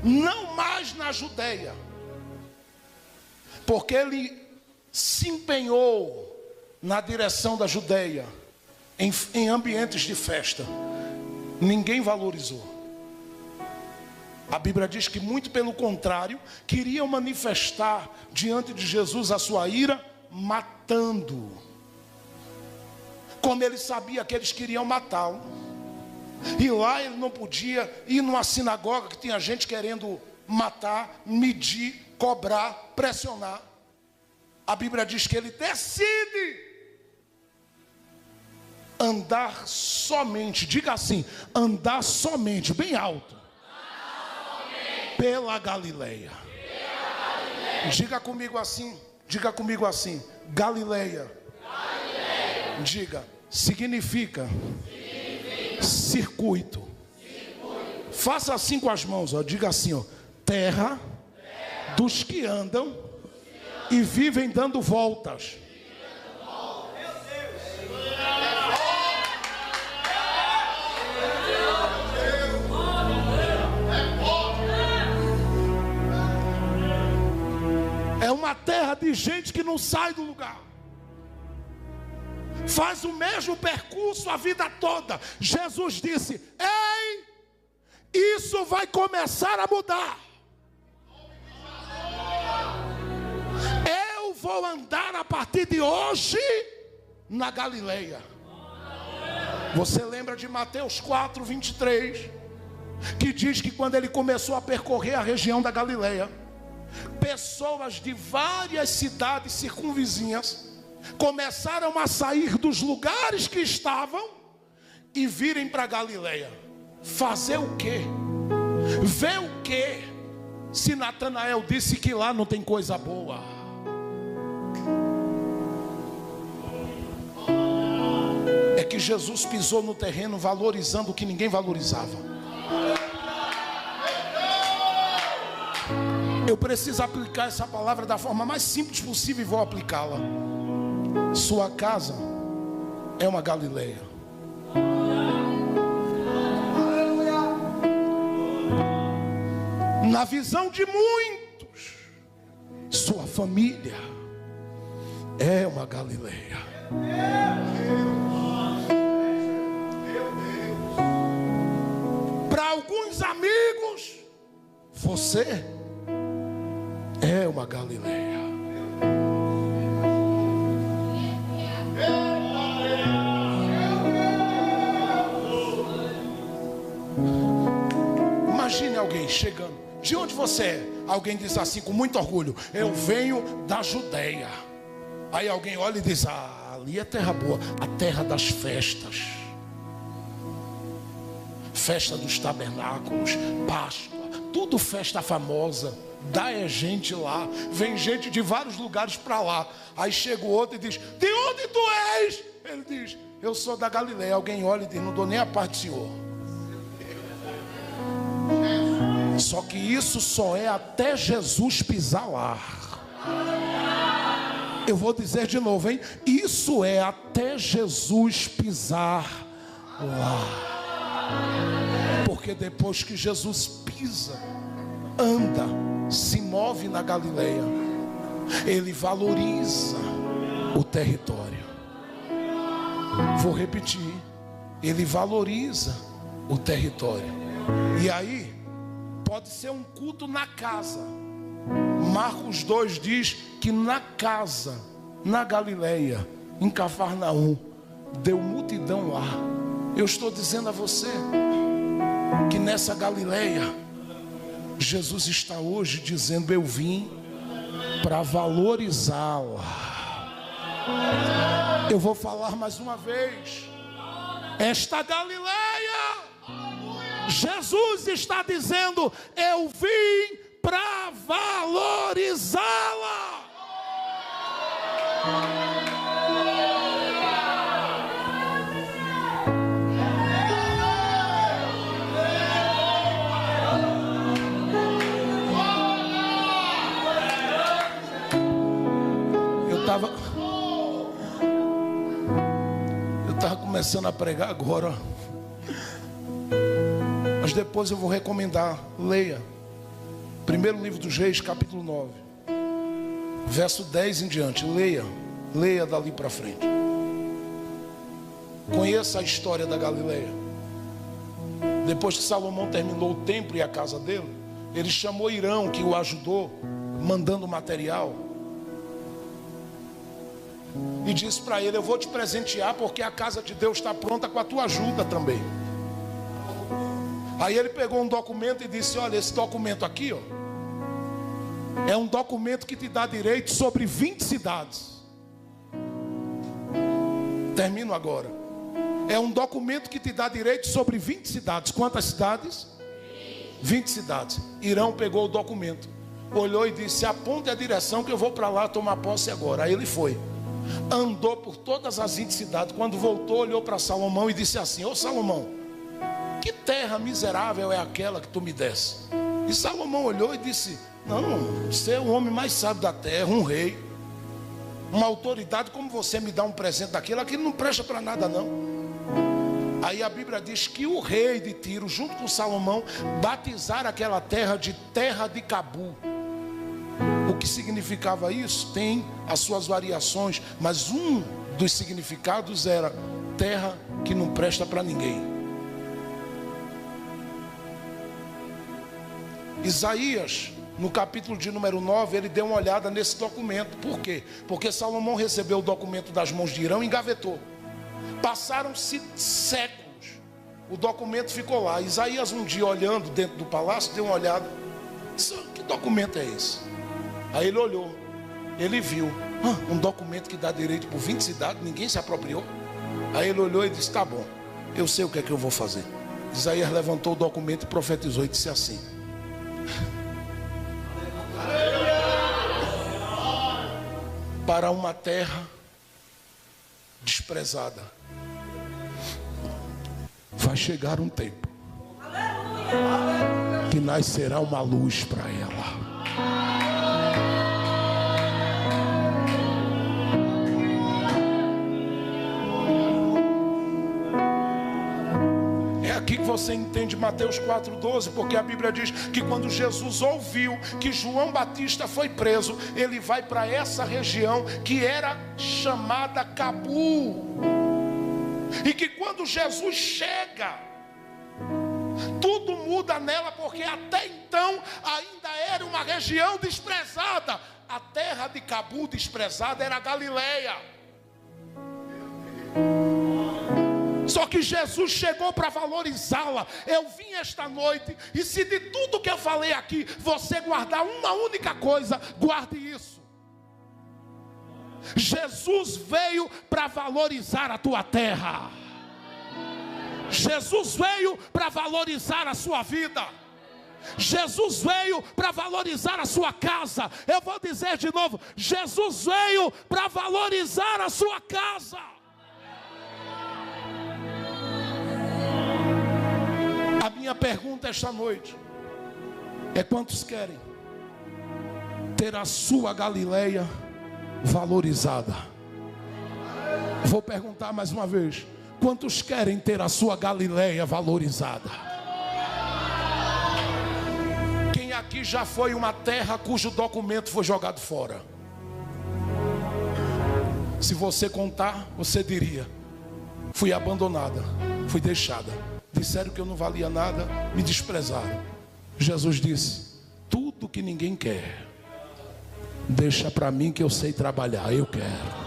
não mais na Judeia, porque ele se empenhou na direção da Judeia, em ambientes de festa. Ninguém valorizou. A Bíblia diz que, muito pelo contrário, queriam manifestar diante de Jesus a sua ira, matando. Como ele sabia que eles queriam matá-lo, e lá ele não podia ir numa sinagoga que tinha gente querendo matar, medir, cobrar, pressionar. A Bíblia diz que ele decide andar somente, diga assim, andar somente, bem alto, pela Galileia. Diga comigo assim, Galileia. Diga, significa circuito Faça assim com as mãos, ó. Diga assim, ó. Terra dos que andam e vivem dando voltas. É uma terra de gente que não sai do lugar. Faz o mesmo percurso a vida toda. Jesus disse: ei, isso vai começar a mudar. Eu vou andar a partir de hoje na Galileia. Você lembra de Mateus 4, 23, que diz que quando ele começou a percorrer a região da Galileia, pessoas de várias cidades circunvizinhas começaram a sair dos lugares que estavam e virem para Galileia. Fazer o quê? Ver o quê? Se Natanael disse que lá não tem coisa boa. É que Jesus pisou no terreno valorizando o que ninguém valorizava. Eu preciso aplicar essa palavra da forma mais simples possível e vou aplicá-la. Sua casa é uma Galileia. Na visão de muitos, sua família é uma Galileia. Para alguns amigos, você é uma Galileia. Imagine alguém chegando. De onde você é? Alguém diz assim com muito orgulho: eu venho da Judeia. Aí alguém olha e diz: ah, ali é terra boa. A terra das festas. Festa dos tabernáculos, Páscoa, tudo festa famosa. Dá gente lá. Vem gente de vários lugares para lá. Aí chega o outro e diz: de onde tu és? Ele diz: eu sou da Galileia. Alguém olha e diz: não dou nem a parte do Senhor. Só que isso só é até Jesus pisar lá. Eu vou dizer de novo, hein? Isso é até Jesus pisar lá. Porque depois que Jesus pisa, anda, se move na Galileia, ele valoriza o território. Vou repetir: ele valoriza o território. E aí pode ser um culto na casa. Marcos 2 diz que na casa, na Galileia, em Cafarnaum, deu multidão lá. Eu estou dizendo a você que nessa Galileia, Jesus está hoje dizendo: eu vim para valorizá-la. Eu vou falar mais uma vez. Esta Galileia, Jesus está dizendo: eu vim para valorizá-la. Eu estava começando a pregar agora, mas depois eu vou recomendar. Leia primeiro livro dos Reis, capítulo 9, verso 10 em diante. Leia dali para frente. Conheça a história da Galileia. Depois que Salomão terminou o templo e a casa dele, ele chamou Irão, que o ajudou, mandando material, e disse para ele: eu vou te presentear porque a casa de Deus está pronta com a tua ajuda também. Aí ele pegou um documento e disse: olha, esse documento aqui, ó, é um documento que te dá direito sobre 20 cidades. Termino agora. É um documento que te dá direito sobre 20 cidades. Quantas cidades? 20 cidades. Irão pegou o documento, olhou e disse: aponte a direção que eu vou para lá tomar posse agora. Aí ele foi, andou por todas as 20 cidades. Quando voltou, olhou para Salomão e disse assim: ô Salomão, que terra miserável é aquela que tu me desse? E Salomão olhou e disse: não, você é o homem mais sábio da terra, um rei, uma autoridade. Como você me dá um presente daquilo? Aquilo não presta para nada não. Aí a Bíblia diz que o rei de Tiro, junto com Salomão, batizaram aquela terra de terra de Cabu. O que significava isso? Tem as suas variações, mas um dos significados era terra que não presta para ninguém. Isaías, no capítulo de número 9, ele deu uma olhada nesse documento. Por quê? Porque Salomão recebeu o documento das mãos de Hirão e engavetou. Passaram-se séculos, o documento ficou lá. Isaías, um dia olhando dentro do palácio, deu uma olhada: que documento é esse? Aí ele olhou, ele viu: um documento que dá direito por 20 cidades, ninguém se apropriou. Aí ele olhou e disse: tá bom, eu sei o que é que eu vou fazer. Isaías levantou o documento e profetizou e disse assim: para uma terra desprezada vai chegar um tempo que nascerá uma luz para ela. Aqui que você entende Mateus 4,12, porque a Bíblia diz que quando Jesus ouviu que João Batista foi preso, ele vai para essa região que era chamada Cabu, e que quando Jesus chega, tudo muda nela, porque até então ainda era uma região desprezada. A terra de Cabu desprezada era a Galileia. Só que Jesus chegou para valorizá-la. Eu vim esta noite, e se de tudo que eu falei aqui você guardar uma única coisa, guarde isso: Jesus veio para valorizar a tua terra. Jesus veio para valorizar a sua vida. Jesus veio para valorizar a sua casa. Eu vou dizer de novo: Jesus veio para valorizar a sua casa. A minha pergunta esta noite é: quantos querem ter a sua Galileia valorizada? Vou perguntar mais uma vez: quantos querem ter a sua Galileia valorizada? Quem aqui já foi uma terra cujo documento foi jogado fora? Se você contar, você diria: fui abandonada, fui deixada, disseram que eu não valia nada, me desprezaram. Jesus disse: tudo que ninguém quer, deixa para mim que eu sei trabalhar, eu quero.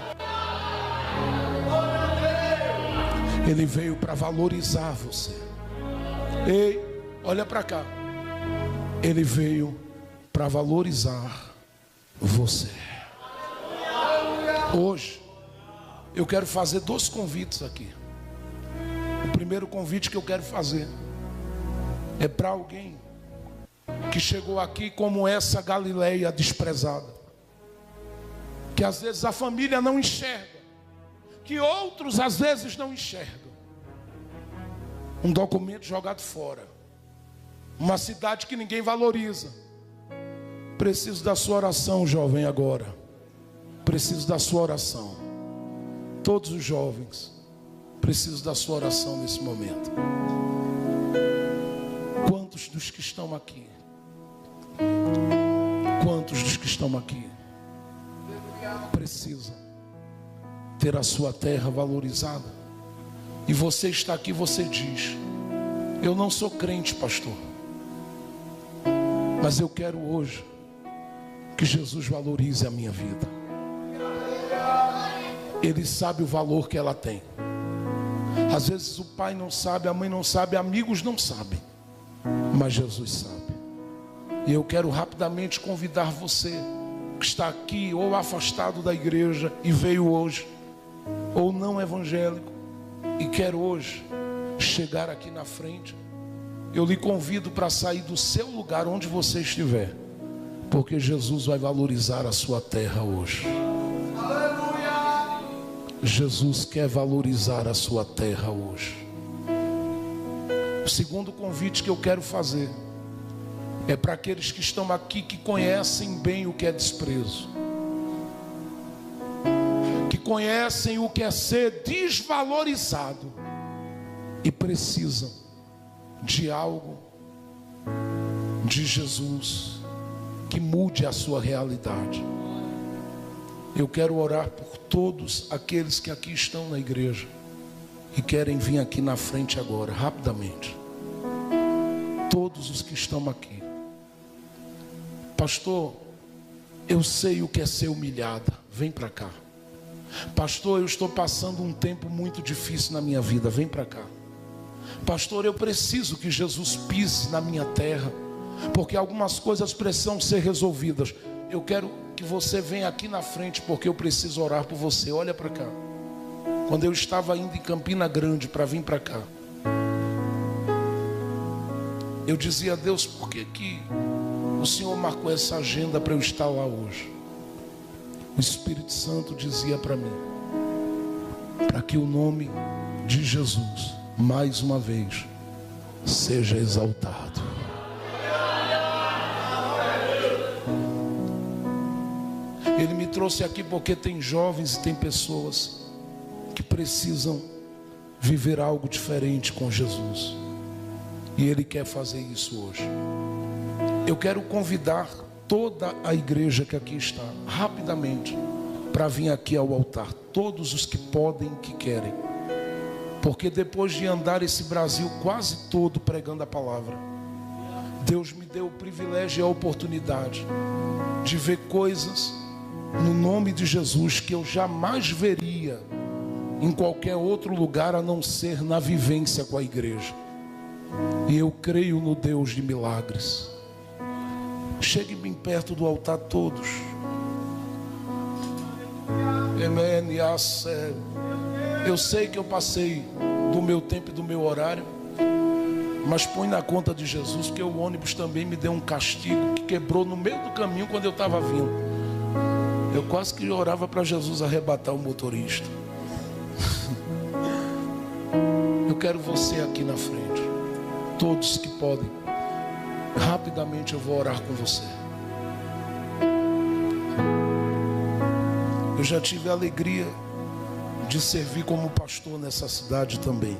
Ele veio para valorizar você. Ei, olha para cá. Ele veio para valorizar você. Hoje eu quero fazer 2 convites aqui. O primeiro convite que eu quero fazer é para alguém que chegou aqui como essa Galileia desprezada, que às vezes a família não enxerga, que outros às vezes não enxergam. Um documento jogado fora, uma cidade que ninguém valoriza. Preciso da sua oração, jovem, agora. Preciso da sua oração. Todos os jovens, preciso da sua oração nesse momento. Quantos dos que estão aqui? Quantos dos que estão aqui precisam ter a sua terra valorizada? E você está aqui, você diz: eu não sou crente, pastor, mas eu quero hoje que Jesus valorize a minha vida. Ele sabe o valor que ela tem. Às vezes o pai não sabe, a mãe não sabe, amigos não sabem, mas Jesus sabe. E eu quero rapidamente convidar você que está aqui, ou afastado da igreja e veio hoje, ou não evangélico e quer hoje chegar aqui na frente. Eu lhe convido para sair do seu lugar onde você estiver, porque Jesus vai valorizar a sua terra hoje. Jesus quer valorizar a sua terra hoje. O segundo convite que eu quero fazer é para aqueles que estão aqui que conhecem bem o que é desprezo, que conhecem o que é ser desvalorizado e precisam de algo de Jesus que mude a sua realidade. Eu quero orar por todos aqueles que aqui estão na igreja e querem vir aqui na frente agora, rapidamente. Todos os que estão aqui. Pastor, eu sei o que é ser humilhada. Vem para cá. Pastor, eu estou passando um tempo muito difícil na minha vida. Vem para cá. Pastor, eu preciso que Jesus pise na minha terra, porque algumas coisas precisam ser resolvidas. Eu quero que você venha aqui na frente, porque eu preciso orar por você. Olha para cá. Quando eu estava indo em Campina Grande para vir para cá, eu dizia a Deus, por que o Senhor marcou essa agenda para eu estar lá hoje? O Espírito Santo dizia para mim, para que o nome de Jesus, mais uma vez, seja exaltado. Ele me trouxe aqui porque tem jovens e tem pessoas que precisam viver algo diferente com Jesus. E Ele quer fazer isso hoje. Eu quero convidar toda a igreja que aqui está, rapidamente, para vir aqui ao altar. Todos os que podem e que querem. Porque depois de andar esse Brasil quase todo pregando a palavra, Deus me deu o privilégio e a oportunidade de ver coisas no nome de Jesus que eu jamais veria em qualquer outro lugar a não ser na vivência com a igreja. E eu creio no Deus de milagres. Chegue bem perto do altar todos. Eu sei que eu passei do meu tempo e do meu horário, mas põe na conta de Jesus, que o ônibus também me deu um castigo que quebrou no meio do caminho quando eu estava vindo. Eu quase que orava para Jesus arrebatar o motorista. Eu quero você aqui na frente. Todos que podem. Rapidamente eu vou orar com você. Eu já tive a alegria de servir como pastor nessa cidade também.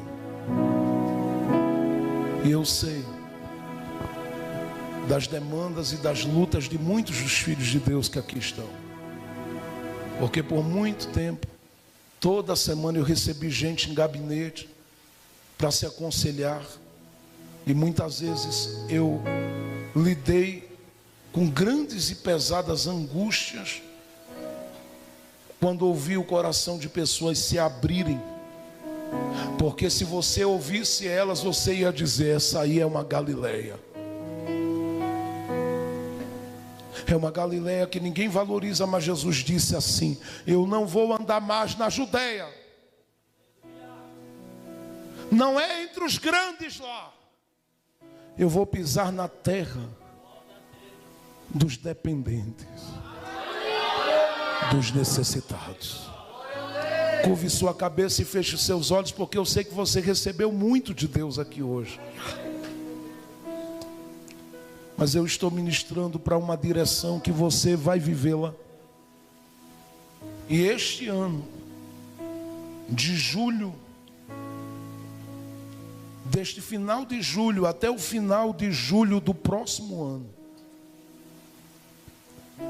E eu sei das demandas e das lutas de muitos dos filhos de Deus que aqui estão. Porque por muito tempo, toda semana eu recebi gente em gabinete para se aconselhar. E muitas vezes eu lidei com grandes e pesadas angústias quando ouvi o coração de pessoas se abrirem. Porque se você ouvisse elas, você ia dizer, essa aí é uma Galileia. É uma Galileia que ninguém valoriza, mas Jesus disse assim, eu não vou andar mais na Judeia. Não é entre os grandes lá. Eu vou pisar na terra dos dependentes, dos necessitados. Curve sua cabeça e feche seus olhos, porque eu sei que você recebeu muito de Deus aqui hoje. Mas eu estou ministrando para uma direção que você vai vivê-la. E este ano, de julho, deste final de julho até o final de julho do próximo ano,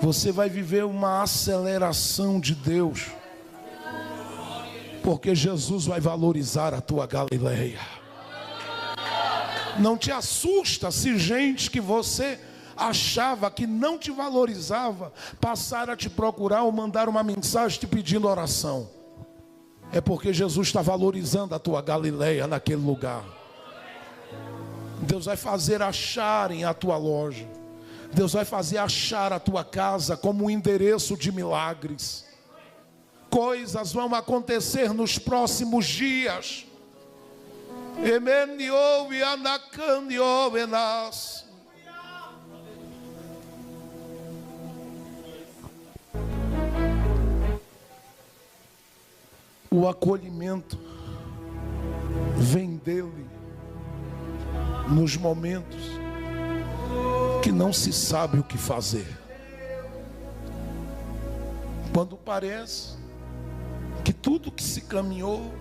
você vai viver uma aceleração de Deus, porque Jesus vai valorizar a tua Galileia. Não te assusta se gente que você achava que não te valorizava passar a te procurar ou mandar uma mensagem te pedindo oração. É porque Jesus está valorizando a tua Galileia naquele lugar. Deus vai fazer acharem a tua loja. Deus vai fazer achar a tua casa como um endereço de milagres. Coisas vão acontecer nos próximos dias. O acolhimento vem dele. nos momentos que não se sabe o que fazer. Quando parece que tudo que se caminhou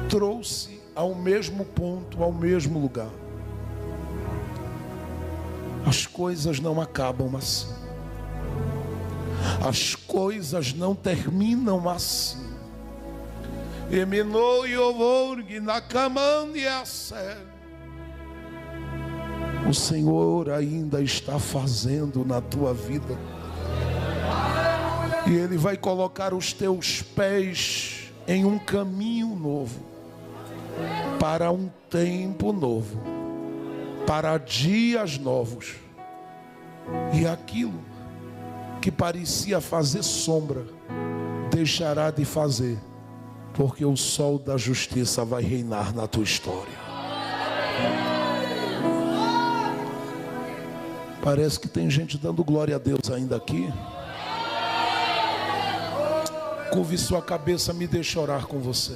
trouxe ao mesmo ponto, ao mesmo lugar. As coisas não acabam assim. As coisas não terminam assim. O Senhor ainda está fazendo na tua vida. E Ele vai colocar os teus pés em um caminho novo, para um tempo novo, para dias novos. E aquilo que parecia fazer sombra, deixará de fazer, porque o sol da justiça vai reinar na tua história. Parece que tem gente dando glória a Deus ainda aqui. Curve sua cabeça, me deixe orar com você.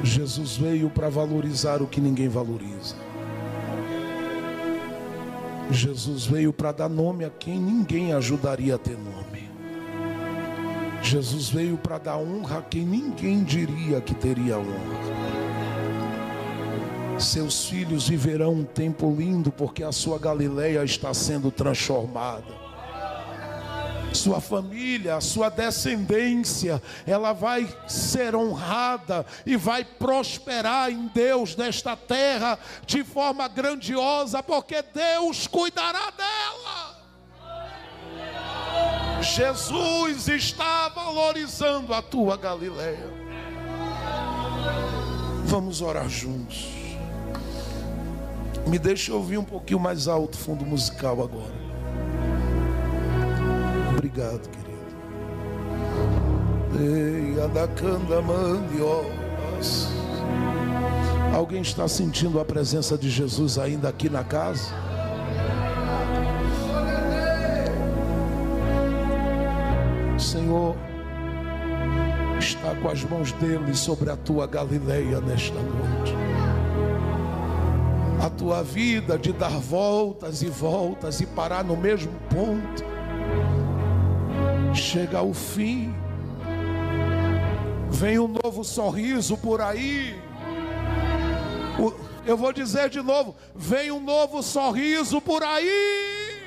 Jesus veio para valorizar o que ninguém valoriza. Jesus veio para dar nome a quem ninguém ajudaria a ter nome. Jesus veio para dar honra a quem ninguém diria que teria honra. Seus filhos viverão um tempo lindo, porque a sua Galileia está sendo transformada. Sua família, a sua descendência, ela vai ser honrada e vai prosperar em Deus nesta terra de forma grandiosa, porque Deus cuidará dela. Jesus está valorizando a tua Galileia. Vamos orar juntos. Me deixa ouvir um pouquinho mais alto o fundo musical agora. Obrigado, querido. Alguém está sentindo a presença de Jesus ainda aqui na casa? O Senhor está com as mãos dele sobre a tua Galileia nesta noite. A tua vida de dar voltas e voltas e parar no mesmo ponto chega ao fim. Vem um novo sorriso por aí. Eu vou dizer de novo: vem um novo sorriso por aí.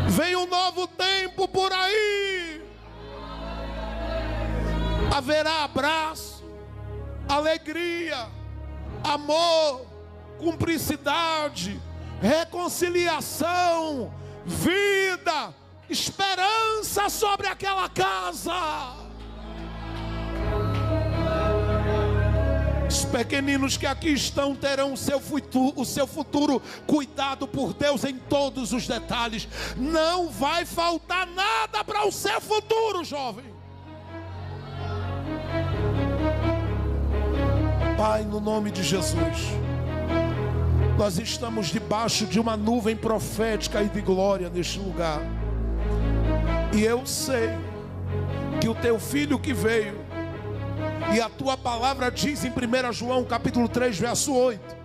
Vem um novo tempo por aí. Haverá abraço, alegria, amor, cumplicidade, reconciliação, vida, esperança sobre aquela casa. Os pequeninos que aqui estão terão o seu futuro cuidado por Deus em todos os detalhes. Não vai faltar nada para o seu futuro, jovem. Pai, no nome de Jesus, nós estamos debaixo de uma nuvem profética e de glória neste lugar. E eu sei que o teu filho que veio, e a tua palavra diz em 1 João capítulo 3, verso 8,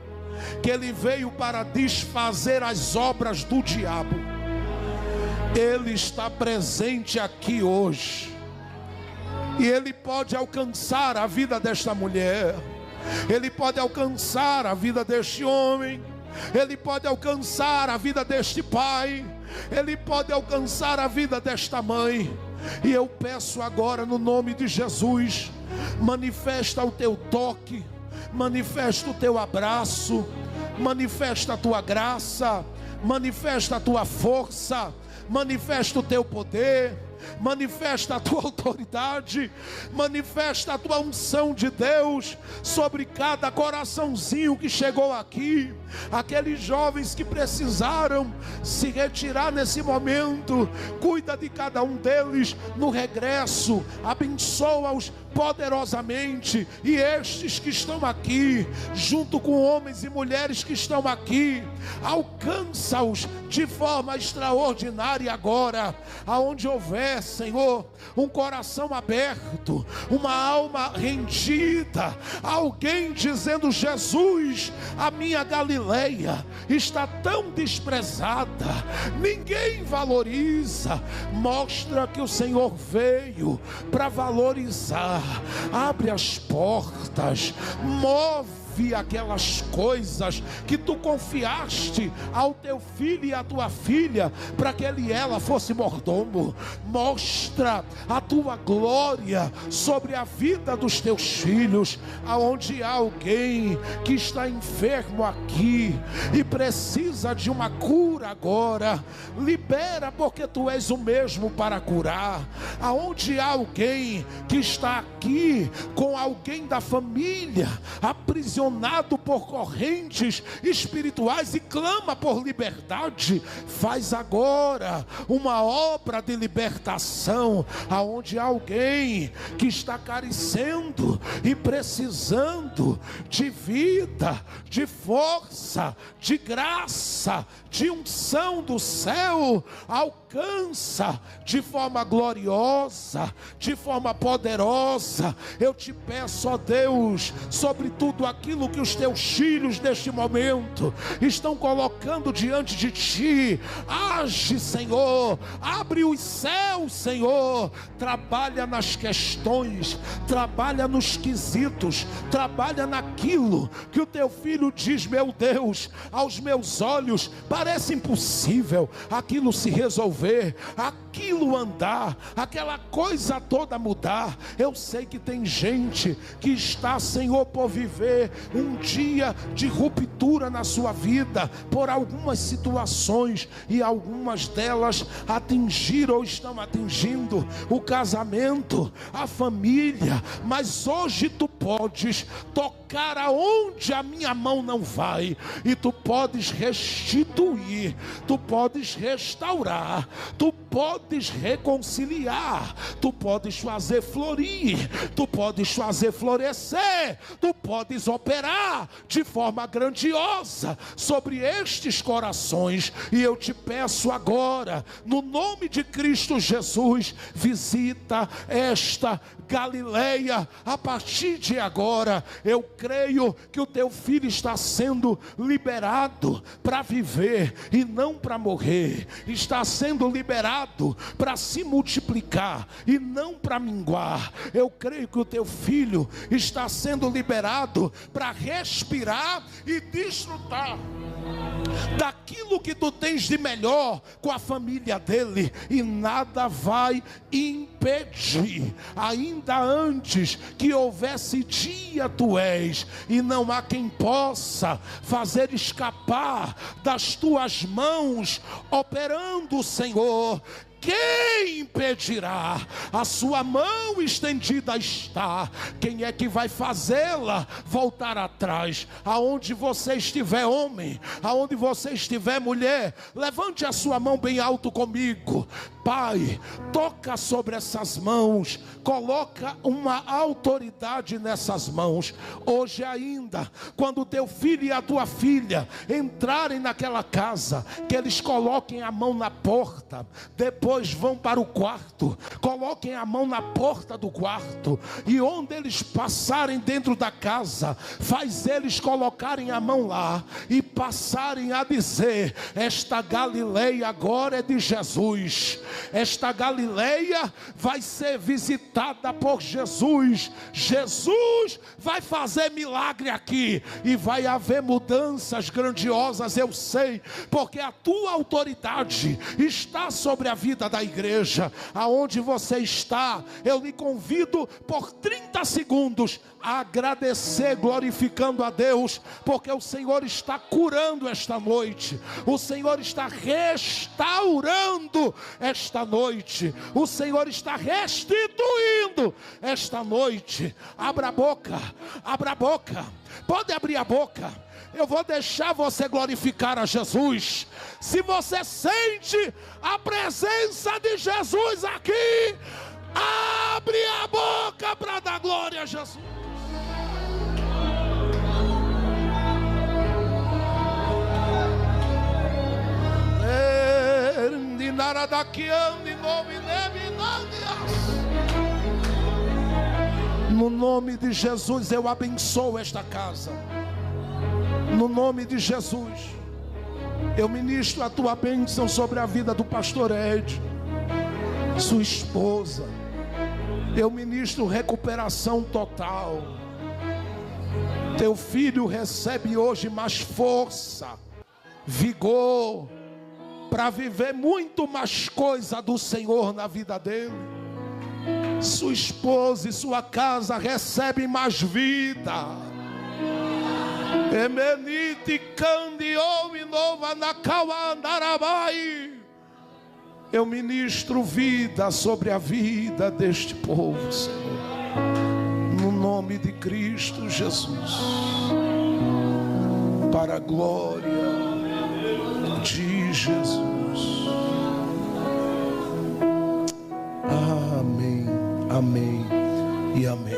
que ele veio para desfazer as obras do diabo. Ele está presente aqui hoje. E ele pode alcançar a vida desta mulher. Ele pode alcançar a vida deste homem. Ele pode alcançar a vida deste pai. Ele pode alcançar a vida desta mãe. E eu peço agora no nome de Jesus, manifesta o teu toque, manifesta o teu abraço, manifesta a tua graça, manifesta a tua força, manifesta o teu poder, manifesta a tua autoridade, manifesta a tua unção de Deus sobre cada coraçãozinho que chegou aqui. Aqueles jovens que precisaram se retirar nesse momento, cuida de cada um deles no regresso, abençoa-os poderosamente. E estes que estão aqui, junto com homens e mulheres que estão aqui, alcança-os de forma extraordinária. área agora, aonde houver, Senhor, um coração aberto, uma alma rendida, alguém dizendo: Jesus, a minha Galileia está tão desprezada, ninguém valoriza. Mostra que o Senhor veio para valorizar. Abre as portas, move aquelas coisas que tu confiaste ao teu filho e à tua filha, para que ele e ela fosse mordomo. Mostra a tua glória sobre a vida dos teus filhos. Aonde há alguém que está enfermo aqui e precisa de uma cura agora, libera, porque tu és o mesmo para curar. Aonde há alguém que está aqui com alguém da família aprisionado por correntes espirituais e clama por liberdade, faz agora uma obra de libertação. Aonde há alguém que está carecendo e precisando de vida, de força, de graça, de unção do céu, alcança de forma gloriosa, de forma poderosa. Eu te peço, ó Deus, sobre tudo aquilo que os teus filhos neste momento estão colocando diante de ti, age, Senhor, abre os céus, Senhor, trabalha nas questões, trabalha nos quesitos, trabalha naquilo que o teu filho diz: meu Deus, aos meus olhos parece impossível aquilo se resolver, aquilo andar, aquela coisa toda mudar. Eu sei que tem gente que está, Senhor, por viver um dia de ruptura na sua vida, por algumas situações, e algumas delas atingiram ou estão atingindo o casamento, a família. Mas hoje tu podes tocar aonde a minha mão não vai, e tu podes restituir, tu podes restaurar, tu podes reconciliar, tu podes fazer florir, tu podes fazer florescer, tu podes operar de forma grandiosa sobre estes corações. E eu te peço agora, no nome de Cristo Jesus, visita esta Galileia a partir de agora. Eu creio que o teu filho está sendo liberado para viver e não para morrer, está sendo liberado para se multiplicar e não para minguar. Eu creio que o teu filho está sendo liberado para respirar e desfrutar daquilo que tu tens de melhor com a família dele, e nada vai impedir. Ainda antes que houvesse dia, tu és, e não há quem possa fazer escapar das tuas mãos, operando, Senhor. Quem impedirá? A sua mão estendida está. Quem é que vai fazê-la voltar atrás? Aonde você estiver, homem, aonde você estiver, mulher, levante a sua mão bem alto comigo. Pai, toca sobre essas mãos, coloca uma autoridade nessas mãos. Hoje ainda, quando o teu filho e a tua filha entrarem naquela casa, que eles coloquem a mão na porta, depois vão para o quarto, coloquem a mão na porta do quarto, e onde eles passarem dentro da casa, faz eles colocarem a mão lá e passarem a dizer: esta Galileia agora é de Jesus, esta Galileia vai ser visitada por Jesus, Jesus vai fazer milagre aqui, e vai haver mudanças grandiosas. Eu sei, porque a tua autoridade está sobre a vida da igreja. Aonde você está, eu lhe convido por 30 segundos a agradecer, glorificando a Deus, porque o Senhor está curando esta noite, o Senhor está restaurando esta noite, o Senhor está restituindo esta noite. Abra a boca, abra a boca, pode abrir a boca. Eu vou deixar você glorificar a Jesus. Se você sente a presença de Jesus aqui, abre a boca para dar glória a Jesus. No nome de Jesus eu abençoo esta casa. No nome de Jesus eu ministro a tua bênção sobre a vida do pastor Ed, sua esposa. Eu ministro recuperação total. Teu filho recebe hoje mais força, vigor, para viver muito mais coisa do Senhor na vida dele. Sua esposa e sua casa recebem mais vida. Emenite candiou inova na cauandarabai. Eu ministro vida sobre a vida deste povo, Senhor, no nome de Cristo Jesus, para a glória de Jesus. Amém, amém e amém.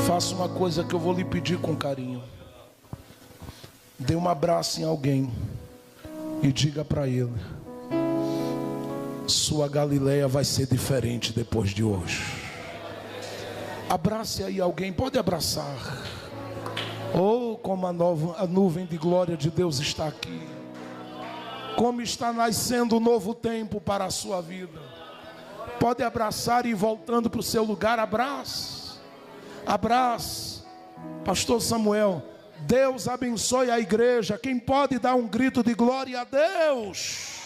Faça uma coisa que eu vou lhe pedir com carinho. Dê um abraço em alguém e diga para ele: sua Galileia vai ser diferente depois de hoje. Abrace aí alguém, pode abraçar. Oh, como a nuvem de glória de Deus está aqui. Como está nascendo um novo tempo para a sua vida. Pode abraçar e ir voltando para o seu lugar. Abrace. Abrace. Pastor Samuel, Deus abençoe a igreja. Quem pode dar um grito de glória a Deus?